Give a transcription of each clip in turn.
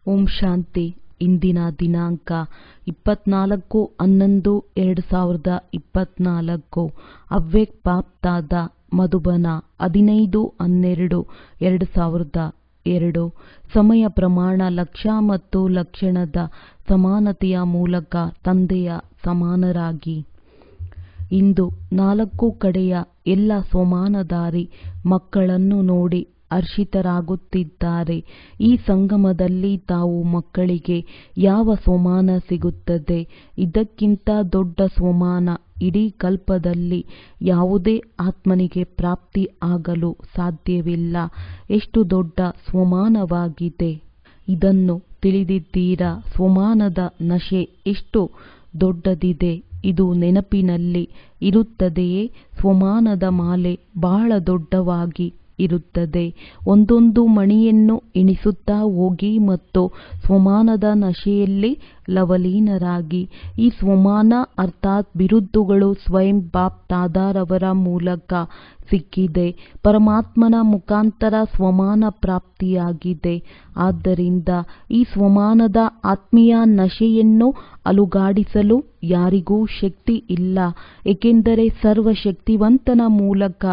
ಓಂ ಶಾಂತಿ. ಇಂದಿನ ದಿನಾಂಕ 24/11/2024. ಅವ್ಯಕ್ತ ಬಾಪ್ತಾದ ಮಧುಬನ 15/12/2002. ಸಮಯ ಪ್ರಮಾಣ ಲಕ್ಷ್ಯ ಮತ್ತು ಲಕ್ಷಣದ ಸಮಾನತೆಯ ಮೂಲಕ ತಂದೆಯ ಸಮಾನರಾಗಿ. ಇಂದು 4 ಕಡೆಯ ಎಲ್ಲ ಸಮಾನಧಾರಿ ಮಕ್ಕಳನ್ನು ನೋಡಿ ಹರ್ಷಿತರಾಗುತ್ತಿದ್ದಾರೆ. ಈ ಸಂಗಮದಲ್ಲಿ ತಾವು ಮಕ್ಕಳಿಗೆ ಯಾವ ಸ್ವಮಾನ ಸಿಗುತ್ತದೆ? ಇದಕ್ಕಿಂತ ದೊಡ್ಡ ಸ್ವಮಾನ ಇಡೀ ಕಲ್ಪದಲ್ಲಿ ಯಾವುದೇ ಆತ್ಮನಿಗೆ ಪ್ರಾಪ್ತಿ ಆಗಲು ಸಾಧ್ಯವಿಲ್ಲ. ಎಷ್ಟು ದೊಡ್ಡ ಸ್ವಮಾನವಾಗಿದೆ ಇದನ್ನು ತಿಳಿದಿದ್ದೀರಾ? ಸ್ವಮಾನದ ನಶೆ ಎಷ್ಟು ದೊಡ್ಡದಿದೆ ಇದು ನೆನಪಿನಲ್ಲಿ ಇರುತ್ತದೆಯೇ? ಸ್ವಮಾನದ ಮಾಲೆ ಬಹಳ ದೊಡ್ಡವಾಗಿ ಇರುತ್ತದೆ. ಒಂದೊಂದು ಮಣಿಯನ್ನು ಎಣಿಸುತ್ತಾ ಹೋಗಿ ಮತ್ತು ಸ್ವಮಾನದ ನಶೆಯಲ್ಲಿ ಲವಲೀನರಾಗಿ. ಈ ಸ್ವಮಾನ ಅರ್ಥಾತ್ ಬಿರುದುಗಳು ಸ್ವಯಂ ಬಾಪ್ತಾದರವರ ಮೂಲಕ ಸಿಕ್ಕಿದೆ. ಪರಮಾತ್ಮನ ಮುಖಾಂತರ ಸ್ವಮಾನ ಪ್ರಾಪ್ತಿಯಾಗಿದೆ. ಆದ್ದರಿಂದ ಈ ಸ್ವಮಾನದ ಆತ್ಮೀಯ ನಶೆಯನ್ನು ಅಲುಗಾಡಿಸಲು ಯಾರಿಗೂ ಶಕ್ತಿ ಇಲ್ಲ, ಏಕೆಂದರೆ ಸರ್ವಶಕ್ತಿವಂತನ ಮೂಲಕ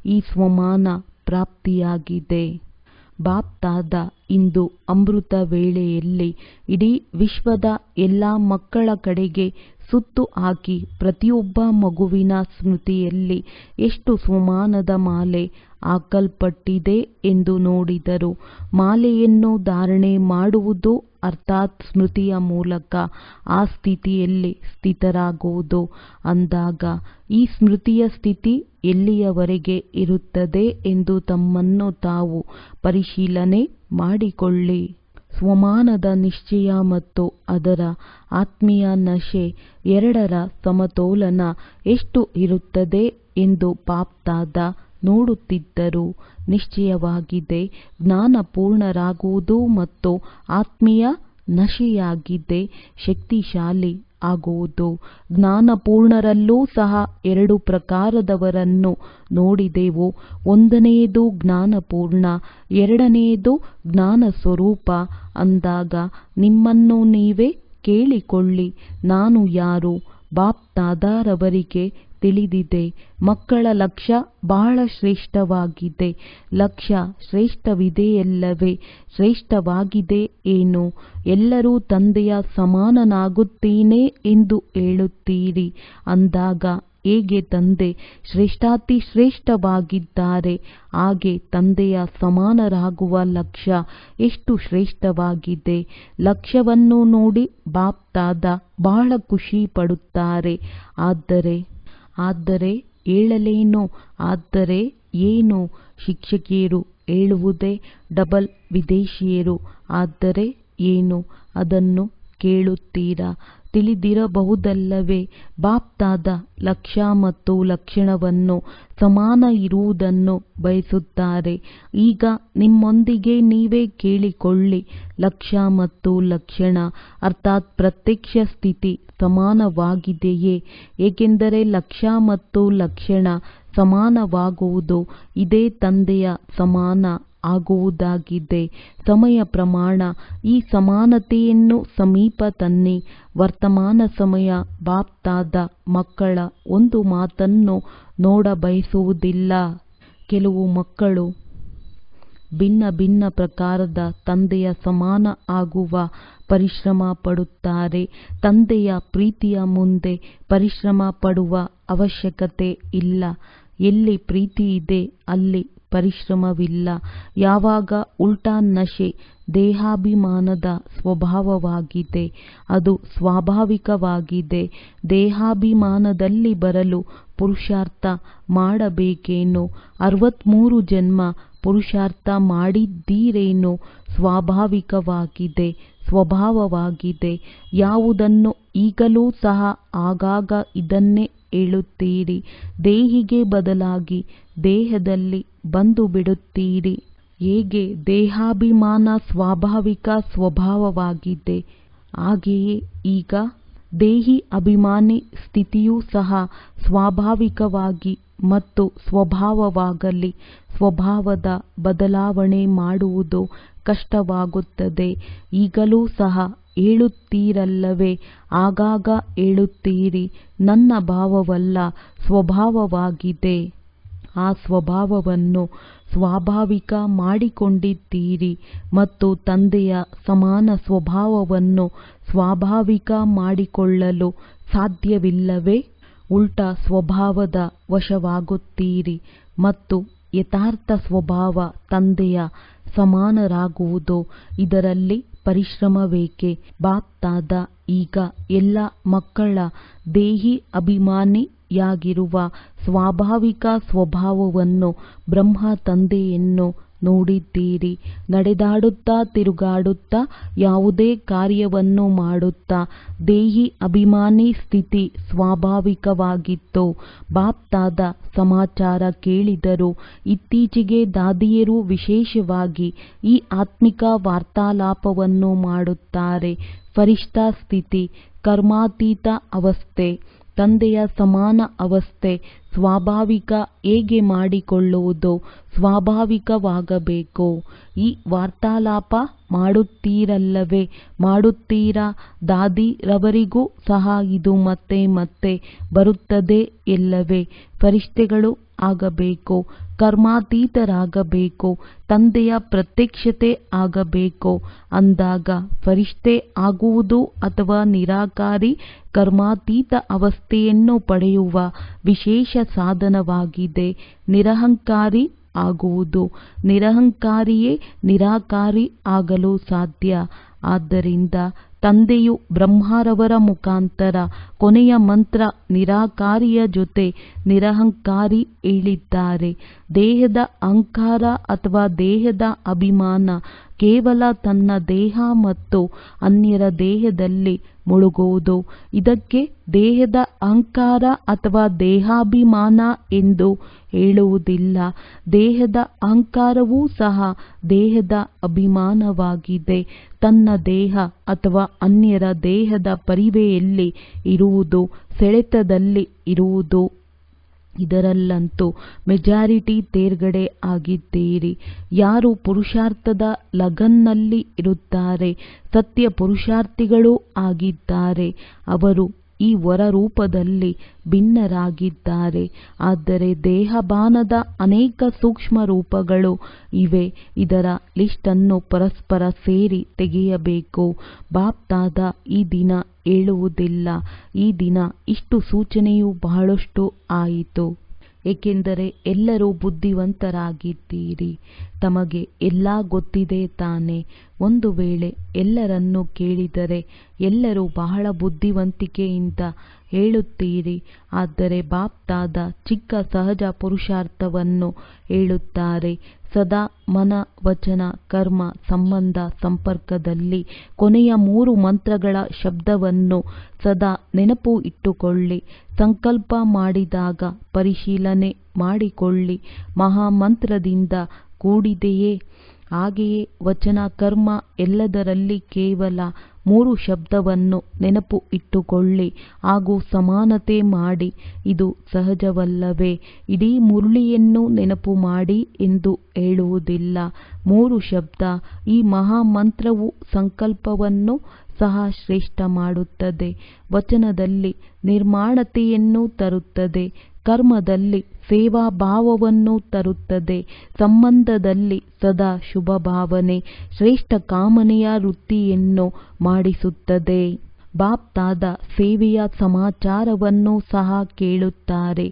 ಈ ಸ್ವಮಾನ ಪ್ರಾಪ್ತಿಯಾಗಿದೆ. ಬಾಪ್ತಾದ ಇಂದು ಅಮೃತ ವೇಳೆಯಲ್ಲಿ ಇಡೀ ವಿಶ್ವದ ಎಲ್ಲ ಮಕ್ಕಳ ಕಡೆಗೆ ಸುತ್ತು ಹಾಕಿ ಪ್ರತಿಯೊಬ್ಬ ಮಗುವಿನ ಸ್ಮೃತಿಯಲ್ಲಿ ಎಷ್ಟು ಸ್ವಮಾನದ ಮಾಲೆ ಹಾಕಲ್ಪಟ್ಟಿದೆ ಎಂದು ನೋಡಿದರು. ಮಾಲೆಯನ್ನು ಧಾರಣೆ ಮಾಡುವುದು ಅರ್ಥಾತ್ ಸ್ಮೃತಿಯ ಮೂಲಕ ಆ ಸ್ಥಿತಿಯಲ್ಲಿ ಸ್ಥಿತರಾಗುವುದು. ಅಂದಾಗ ಈ ಸ್ಮೃತಿಯ ಸ್ಥಿತಿ ಎಲ್ಲಿಯವರೆಗೆ ಇರುತ್ತದೆ ಎಂದು ತಮ್ಮನ್ನು ತಾವು ಪರಿಶೀಲನೆ ಮಾಡಿಕೊಳ್ಳಿ. ಸ್ವಮಾನದ ನಿಶ್ಚಯ ಮತ್ತು ಅದರ ಆತ್ಮೀಯ ನಶೆ ಎರಡರ ಸಮತೋಲನ ಎಷ್ಟು ಇರುತ್ತದೆ ಎಂದು ಬಾಪ್ತಾದ ನೋಡುತ್ತಿದ್ದರು. ನಿಶ್ಚಯವಾಗಿದೆ, ಜ್ಞಾನಪೂರ್ಣರಾಗುವುದು ಮತ್ತು ಆತ್ಮೀಯ ನಶೆಯಾಗಿದೆ ಶಕ್ತಿಶಾಲಿ ಆಗುವುದು. ಜ್ಞಾನಪೂರ್ಣರಲ್ಲೂ ಸಹ 2 ಪ್ರಕಾರದವರನ್ನು ನೋಡಿದೆವು. ಒಂದನೆಯದು ಜ್ಞಾನಪೂರ್ಣ, ಎರಡನೆಯದು ಜ್ಞಾನ ಸ್ವರೂಪ. ಅಂದಾಗ ನಿಮ್ಮನ್ನು ನೀವೇ ಕೇಳಿಕೊಳ್ಳಿ, ನಾನು ಯಾರು? ಬಾಪ್ತಾದರವರಿಗೆ ತಿಳಿದಿದೆ. ಮಕ್ಕಳ ಲಕ್ಷ್ಯ ಬಹಳ ಶ್ರೇಷ್ಠವಾಗಿದೆ. ಲಕ್ಷ್ಯ ಶ್ರೇಷ್ಠವಿದೆಯಲ್ಲವೇ? ಶ್ರೇಷ್ಠವಾಗಿದೆ ಏನು? ಎಲ್ಲರೂ ತಂದೆಯ ಸಮಾನನಾಗುತ್ತೇನೆ ಎಂದು ಹೇಳುತ್ತೀರಿ. ಅಂದಾಗ ಹೇಗೆ ತಂದೆ ಶ್ರೇಷ್ಠಾತಿ ಶ್ರೇಷ್ಠವಾಗಿದ್ದಾರೆ, ಹಾಗೆ ತಂದೆಯ ಸಮಾನರಾಗುವ ಲಕ್ಷ್ಯ ಎಷ್ಟು ಶ್ರೇಷ್ಠವಾಗಿದೆ. ಲಕ್ಷ್ಯವನ್ನು ನೋಡಿ ಬಾಪ್ತಾದ ಬಹಳ ಖುಷಿ ಪಡುತ್ತಾರೆ. ಆದರೆ ಹೇಳಲೇನು? ಆದರೆ ಏನು? ಶಿಕ್ಷಕಿಯರು ಹೇಳುವುದೇ ಡಬಲ್ ವಿದೇಶಿಯರು. ಆದರೆ ಏನು? ಅದನ್ನು ಕೇಳುತ್ತೀರಾ? ತಿಳಿದಿರಬಹುದಲ್ಲವೇ? ಬಾಪ್ತಾದ ಲಕ್ಷ್ಯ ಮತ್ತು ಲಕ್ಷಣವನ್ನು ಸಮಾನ ಇರುವುದನ್ನು ಬಯಸುತ್ತಾರೆ. ಈಗ ನಿಮ್ಮೊಂದಿಗೆ ನೀವೇ ಕೇಳಿಕೊಳ್ಳಿ, ಲಕ್ಷ್ಯ ಮತ್ತು ಲಕ್ಷಣ ಅರ್ಥಾತ್ ಪ್ರತ್ಯಕ್ಷ ಸ್ಥಿತಿ ಸಮಾನವಾಗಿದೆಯೇ? ಏಕೆಂದರೆ ಲಕ್ಷ್ಯ ಮತ್ತು ಲಕ್ಷಣ ಸಮಾನವಾಗುವುದು ಇದೇ ತಂದೆಯ ಸಮಾನ ಆಗುವುದಾಗಿದೆ. ಸಮಯ ಪ್ರಮಾಣ ಈ ಸಮಾನತೆಯನ್ನು ಸಮೀಪ ತನ್ನಿ. ವರ್ತಮಾನ ಸಮಯ ಬಾಪ್ತಾದ ಮಕ್ಕಳ ಒಂದು ಮಾತನ್ನು ನೋಡಬಯಸುವುದಿಲ್ಲ. ಕೆಲವು ಮಕ್ಕಳು ಭಿನ್ನ ಭಿನ್ನ ಪ್ರಕಾರದ ತಂದೆಯ ಸಮಾನ ಆಗುವ ಪರಿಶ್ರಮ ಪಡುತ್ತಾರೆ. ತಂದೆಯ ಪ್ರೀತಿಯ ಮುಂದೆ ಪರಿಶ್ರಮ ಪಡುವ ಅವಶ್ಯಕತೆ ಇಲ್ಲ. ಎಲ್ಲಿ ಪ್ರೀತಿ ಇದೆ ಅಲ್ಲಿ ಪರಿಶ್ರಮವಿಲ್ಲ. ಯಾವಾಗ ಉಲ್ಟಾ ನಶೆ ದೇಹಾಭಿಮಾನದ ಸ್ವಭಾವವಾಗಿದೆ, ಅದು ಸ್ವಾಭಾವಿಕವಾಗಿದೆ. ದೇಹಾಭಿಮಾನದಲ್ಲಿ ಬರಲು ಪುರುಷಾರ್ಥ ಮಾಡಬೇಕೇನೋ? 63 ಜನ್ಮ ಪುರುಷಾರ್ಥ ಮಾಡಿದ್ದೀರೇನೋ? ಸ್ವಾಭಾವಿಕವಾಗಿದೆ, ಸ್ವಭಾವವಾಗಿದೆ. ಯಾವುದನ್ನು ಈಗಲೂ ಸಹ ಆಗಾಗ ಇದನ್ನೇ ಹೇಳುತ್ತೀರಿ, ದೇಹಿಗೆ ಬದಲಾಗಿ ದೇಹದಲ್ಲಿ ಬಂದು ಬಿಡುತ್ತೀರಿ. ಹೇಗೆ ದೇಹಾಭಿಮಾನ ಸ್ವಾಭಾವಿಕ ಸ್ವಭಾವವಾಗಿದೆ, ಹಾಗೆಯೇ ಈಗ ದೇಹಿ ಅಭಿಮಾನಿ ಸ್ಥಿತಿಯೂ ಸಹ ಸ್ವಾಭಾವಿಕವಾಗಿ ಮತ್ತು ಸ್ವಭಾವವಾಗಲಿ. ಸ್ವಭಾವದ ಬದಲಾವಣೆ ಮಾಡುವುದು ಕಷ್ಟವಾಗುತ್ತದೆ. ಈಗಲೂ ಸಹ ಹೇಳುತ್ತೀರಲ್ಲವೇ, ಆಗಾಗ ಹೇಳುತ್ತೀರಿ, ನನ್ನ ಭಾವವಲ್ಲ ಸ್ವಭಾವವಾಗಿದೆ. ಆ ಸ್ವಭಾವವನ್ನು ಸ್ವಾಭಾವಿಕ ಮಾಡಿಕೊಂಡಿದ್ದೀರಿ ಮತ್ತು ತಂದೆಯ ಸಮಾನ ಸ್ವಭಾವವನ್ನು ಸ್ವಾಭಾವಿಕ ಮಾಡಿಕೊಳ್ಳಲು ಸಾಧ್ಯವಿಲ್ಲವೇ? ಉಲ್ಟಾ ಸ್ವಭಾವದ ವಶವಾಗುತ್ತೀರಿ ಮತ್ತು ಯಥಾರ್ಥ ಸ್ವಭಾವ ತಂದೆಯ ಸಮಾನರಾಗುವುದು. ಇದರಲ್ಲಿ ಪರಿಶ್ರಮವೇಕೆ? ಬಾಪ್ತಾದ ಈಗ ಎಲ್ಲ ಮಕ್ಕಳ ದೇಹಿ ಅಭಿಮಾನಿಯಾಗಿರುವ ಸ್ವಾಭಾವಿಕ ಸ್ವಭಾವವನ್ನು ಬ್ರಹ್ಮ ತಂದೆಯನ್ನು ನೋಡಿದ್ದೀರಿ. ನಡೆದಾಡುತ್ತಾ, ತಿರುಗಾಡುತ್ತಾ, ಯಾವುದೇ ಕಾರ್ಯವನ್ನು ಮಾಡುತ್ತಾ ದೇಹಿ ಅಭಿಮಾನಿ ಸ್ಥಿತಿ ಸ್ವಾಭಾವಿಕವಾಗಿತ್ತು. ಬಾಪ್ತಾದ ಸಮಾಚಾರ ಕೇಳಿದರು. ಇತ್ತೀಚೆಗೆ ದಾದಿಯರು ವಿಶೇಷವಾಗಿ ಈ ಆತ್ಮಿಕ ವಾರ್ತಾಲಾಪವನ್ನು ಮಾಡುತ್ತಾರೆ. ಫರಿಷ್ಠಾ ಸ್ಥಿತಿ, ಕರ್ಮಾತೀತ ಅವಸ್ಥೆ, ತಂದೆಯ ಸಮಾನ ಅವಸ್ಥೆ ಸ್ವಾಭಾವಿಕ ಹೇಗೆ ಮಾಡಿಕೊಳ್ಳುವುದು? ಸ್ವಾಭಾವಿಕವಾಗಬೇಕು. ಈ ವಾರ್ತಾಲಾಪ ಮಾಡುತ್ತೀರಲ್ಲವೇ? ಮಾಡುತ್ತೀರಾ? ದಾದಿರವರಿಗೂ ಸಹ ಇದು ಮತ್ತೆ ಮತ್ತೆ ಬರುತ್ತದೆ ಎಲ್ಲವೇ? ಫರಿಷ್ಠೆಗಳು ಆಗಬೇಕು, ಕರ್ಮಾತೀತರಾಗಬೇಕು, ತಂದೆಯ ಪ್ರತ್ಯಕ್ಷತೆ ಆಗಬೇಕು. ಅಂದಾಗ ಫರಿಷ್ಠೆ ಆಗುವುದು ಅಥವಾ ನಿರಾಕಾರಿ ಕರ್ಮಾತೀತ ಅವಸ್ಥೆಯನ್ನು ಪಡೆಯುವ ವಿಶೇಷ ಸಾಧನವಾಗಿದೆ. ನಿರಹಂಕಾರಿ ಆಗುವುದು. ನಿರಹಂಕಾರಿಯೇ ನಿರಾಕಾರಿ ಆಗಲು ಸಾಧ್ಯ. ಆದ್ದರಿಂದ ತಂದೆಯು ಬ್ರಹ್ಮರವರ ಮುಖಾಂತರ ಕೊನೆಯ ಮಂತ್ರ ನಿರಾಕಾರಿಯ ಜೊತೆ ನಿರಹಂಕಾರಿ ಹೇಳಿದ್ದಾರೆ. ದೇಹದ ಅಹಂಕಾರ ಅಥವಾ ದೇಹದ ಅಭಿಮಾನ ಕೇವಲ ತನ್ನ ದೇಹ ಮತ್ತು ಅನ್ಯರ ದೇಹದಲ್ಲಿ ಮುಳುಗುವುದು. ಇದಕ್ಕೆ ದೇಹದ ಅಹಂಕಾರ ಅಥವಾ ದೇಹಾಭಿಮಾನ ಎಂದು ಹೇಳುವುದಿಲ್ಲ. ದೇಹದ ಅಹಂಕಾರವೂ ಸಹ ದೇಹದ ಅಭಿಮಾನವಾಗಿದೆ. ತನ್ನ ದೇಹ ಅಥವಾ ಅನ್ಯರ ದೇಹದ ಪರಿವೆಯಲ್ಲಿ ಇರುವುದು, ಸೆಳೆತದಲ್ಲಿ ಇರುವುದು. ಇದರಲ್ಲಂತೂ ಮೆಜಾರಿಟಿ ತೇರ್ಗಡೆ ಆಗಿದ್ದೀರಿ. ಯಾರು ಪುರುಷಾರ್ಥದ ಲಗನ್ನಲ್ಲಿ ಇರುತ್ತಾರೆ, ಸತ್ಯ ಪುರುಷಾರ್ಥಿಗಳೂ ಆಗಿದ್ದಾರೆ, ಅವರು ಈ ಹೊರರೂಪದಲ್ಲಿ ಭಿನ್ನರಾಗಿದ್ದಾರೆ. ಆದರೆ ದೇಹಭಾನದ ಅನೇಕ ಸೂಕ್ಷ್ಮ ರೂಪಗಳು ಇವೆ. ಇದರ ಲಿಸ್ಟನ್ನು ಪರಸ್ಪರ ಸೇರಿ ತೆಗೆಯಬೇಕು. ಬಾಪ್ತಾದ ಈ ದಿನ ಹೇಳುವುದಿಲ್ಲ. ಈ ದಿನ ಇಷ್ಟು ಸೂಚನೆಯು ಬಹಳಷ್ಟು ಆಯಿತು. ಏಕೆಂದರೆ ಎಲ್ಲರೂ ಬುದ್ಧಿವಂತರಾಗಿದ್ದೀರಿ. ತಮಗೆ ಎಲ್ಲ ಗೊತ್ತಿದೆ ತಾನೆ. ಒಂದು ವೇಳೆ ಎಲ್ಲರನ್ನು ಕೇಳಿದರೆ ಎಲ್ಲರೂ ಬಹಳ ಬುದ್ಧಿವಂತಿಕೆಯಿಂದ ಹೇಳುತ್ತೀರಿ. ಆದರೆ ಬಾಪ್ತಾದ ಚಿಕ್ಕ ಸಹಜ ಪುರುಷಾರ್ಥವನ್ನು ಹೇಳುತ್ತಾರೆ. ಸದಾ ಮನ, ವಚನ, ಕರ್ಮ, ಸಂಬಂಧ, ಸಂಪರ್ಕದಲ್ಲಿ ಕೊನೆಯ 3 ಮಂತ್ರಗಳ ಶಬ್ದವನ್ನು ಸದಾ ನೆನಪು ಇಟ್ಟುಕೊಳ್ಳಿ. ಸಂಕಲ್ಪ ಮಾಡಿದಾಗ ಪರಿಶೀಲನೆ ಮಾಡಿಕೊಳ್ಳಿ. ಮಹಾಮಂತ್ರದಿಂದ ಕೂಡಿದೆಯೇ? ಹಾಗೆಯೇ ವಚನ, ಕರ್ಮ ಎಲ್ಲದರಲ್ಲಿ ಕೇವಲ 3 ಶಬ್ದವನ್ನು ನೆನಪು ಇಟ್ಟುಕೊಳ್ಳಿ ಹಾಗೂ ಸಮಾನತೆ ಮಾಡಿ. ಇದು ಸಹಜವಲ್ಲವೇ? ಇಡೀ ಮುರಳಿಯನ್ನು ನೆನಪು ಮಾಡಿ ಎಂದು ಹೇಳುವುದಿಲ್ಲ. 3 ಶಬ್ದ. ಈ ಮಹಾಮಂತ್ರವು ಸಂಕಲ್ಪವನ್ನು ಸಹ ಶ್ರೇಷ್ಠ ಮಾಡುತ್ತದೆ. ವಚನದಲ್ಲಿ ನಿರ್ಮಾಣತೆಯನ್ನು ತರುತ್ತದೆ. ಕರ್ಮದಲ್ಲಿ ಸೇವಾ ಭಾವವನ್ನು ತರುತ್ತದೆ. ಸಂಬಂಧದಲ್ಲಿ ಸದಾ ಶುಭ ಭಾವನೆ, ಶ್ರೇಷ್ಠ ಕಾಮನೆಯ ವೃತ್ತಿಯನ್ನು ಮಾಡಿಸುತ್ತದೆ. ಬಾಪ್ತಾದ ಸೇವೆಯ ಸಮಾಚಾರವನ್ನು ಸಹ ಕೇಳುತ್ತಾರೆ.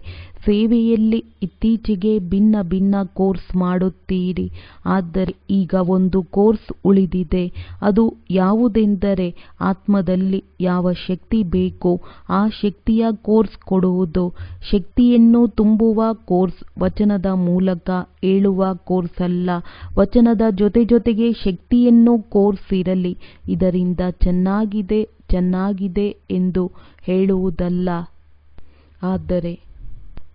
ಸೇವೆಯಲ್ಲಿ ಇತ್ತೀಚೆಗೆ ಭಿನ್ನ ಭಿನ್ನ ಕೋರ್ಸ್ ಮಾಡುತ್ತೀರಿ. ಆದರೆ ಈಗ ಒಂದು ಕೋರ್ಸ್ ಉಳಿದಿದೆ. ಅದು ಯಾವುದೆಂದರೆ ಆತ್ಮದಲ್ಲಿ ಯಾವ ಶಕ್ತಿ ಬೇಕೋ ಆ ಶಕ್ತಿಯ ಕೋರ್ಸ್ ಕೊಡುವುದು. ಶಕ್ತಿಯನ್ನು ತುಂಬುವ ಕೋರ್ಸ್ ವಚನದ ಮೂಲಕ ಹೇಳುವ ಕೋರ್ಸ್ ಅಲ್ಲ. ವಚನದ ಜೊತೆ ಜೊತೆಗೆ ಶಕ್ತಿಯನ್ನು ಕೋರ್ಸ್ ಇರಲಿ. ಇದರಿಂದ ಚೆನ್ನಾಗಿದೆ ಚೆನ್ನಾಗಿದೆ ಎಂದು ಹೇಳುವುದಲ್ಲ. ಆದರೆ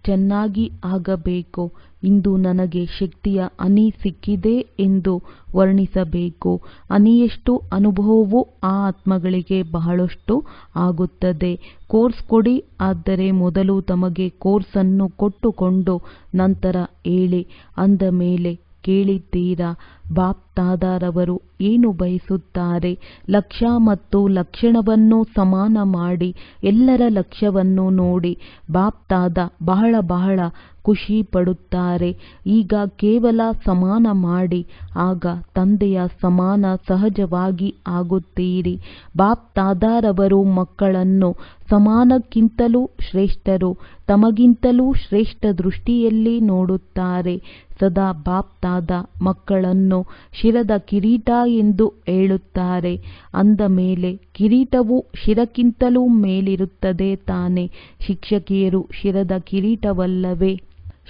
ಚೆನ್ನಾಗಿ ಆಗಬೇಕು. ಇಂದು ನನಗೆ ಶಕ್ತಿಯ ಹನಿ ಸಿಕ್ಕಿದೆ ಎಂದು ವರ್ಣಿಸಬೇಕು. ಹನಿಯಷ್ಟು ಅನುಭವವು ಆ ಆತ್ಮಗಳಿಗೆ ಬಹಳಷ್ಟು ಆಗುತ್ತದೆ. ಕೋರ್ಸ್ ಕೊಡಿ. ಆದರೆ ಮೊದಲು ತಮಗೆ ಕೋರ್ಸನ್ನು ಕೊಟ್ಟುಕೊಂಡು ನಂತರ ಹೇಳಿ. ಅಂದ ಮೇಲೆ ಕೇಳಿದ್ದೀರಾ? ಬಾಪ್ ತಾದಾರವರು ಏನು ಬಯಸುತ್ತಾರೆ? ಲಕ್ಷ್ಯ ಮತ್ತು ಲಕ್ಷಣವನ್ನು ಸಮಾನ ಮಾಡಿ ಎಲ್ಲರ ಲಕ್ಷ್ಯವನ್ನು ನೋಡಿ ಬಾಪ್ ತಾದ ಬಹಳ ಖುಷಿ ಪಡುತ್ತಾರೆ. ಈಗ ಕೇವಲ ಸಮಾನ ಮಾಡಿ, ಆಗ ತಂದೆಯ ಸಮಾನ ಸಹಜವಾಗಿ ಆಗುತ್ತೀರಿ. ಬಾಪ್ ತಾದಾರವರು ಮಕ್ಕಳನ್ನು ಸಮಾನಕ್ಕಿಂತಲೂ ಶ್ರೇಷ್ಠರು, ತಮಗಿಂತಲೂ ಶ್ರೇಷ್ಠ ದೃಷ್ಟಿಯಲ್ಲಿ ನೋಡುತ್ತಾರೆ. ಸದಾ ಬಾಪ್ ತಾದ ಮಕ್ಕಳನ್ನು ಶಿರದ ಕಿರೀಟ ಎಂದು ಹೇಳುತ್ತಾರೆ. ಅಂದ ಮೇಲೆ ಕಿರೀಟವು ಶಿರಕ್ಕಿಂತಲೂ ಮೇಲಿರುತ್ತದೆ ತಾನೆ. ಶಿಕ್ಷಕಿಯರು ಶಿರದ ಕಿರೀಟವಲ್ಲವೇ?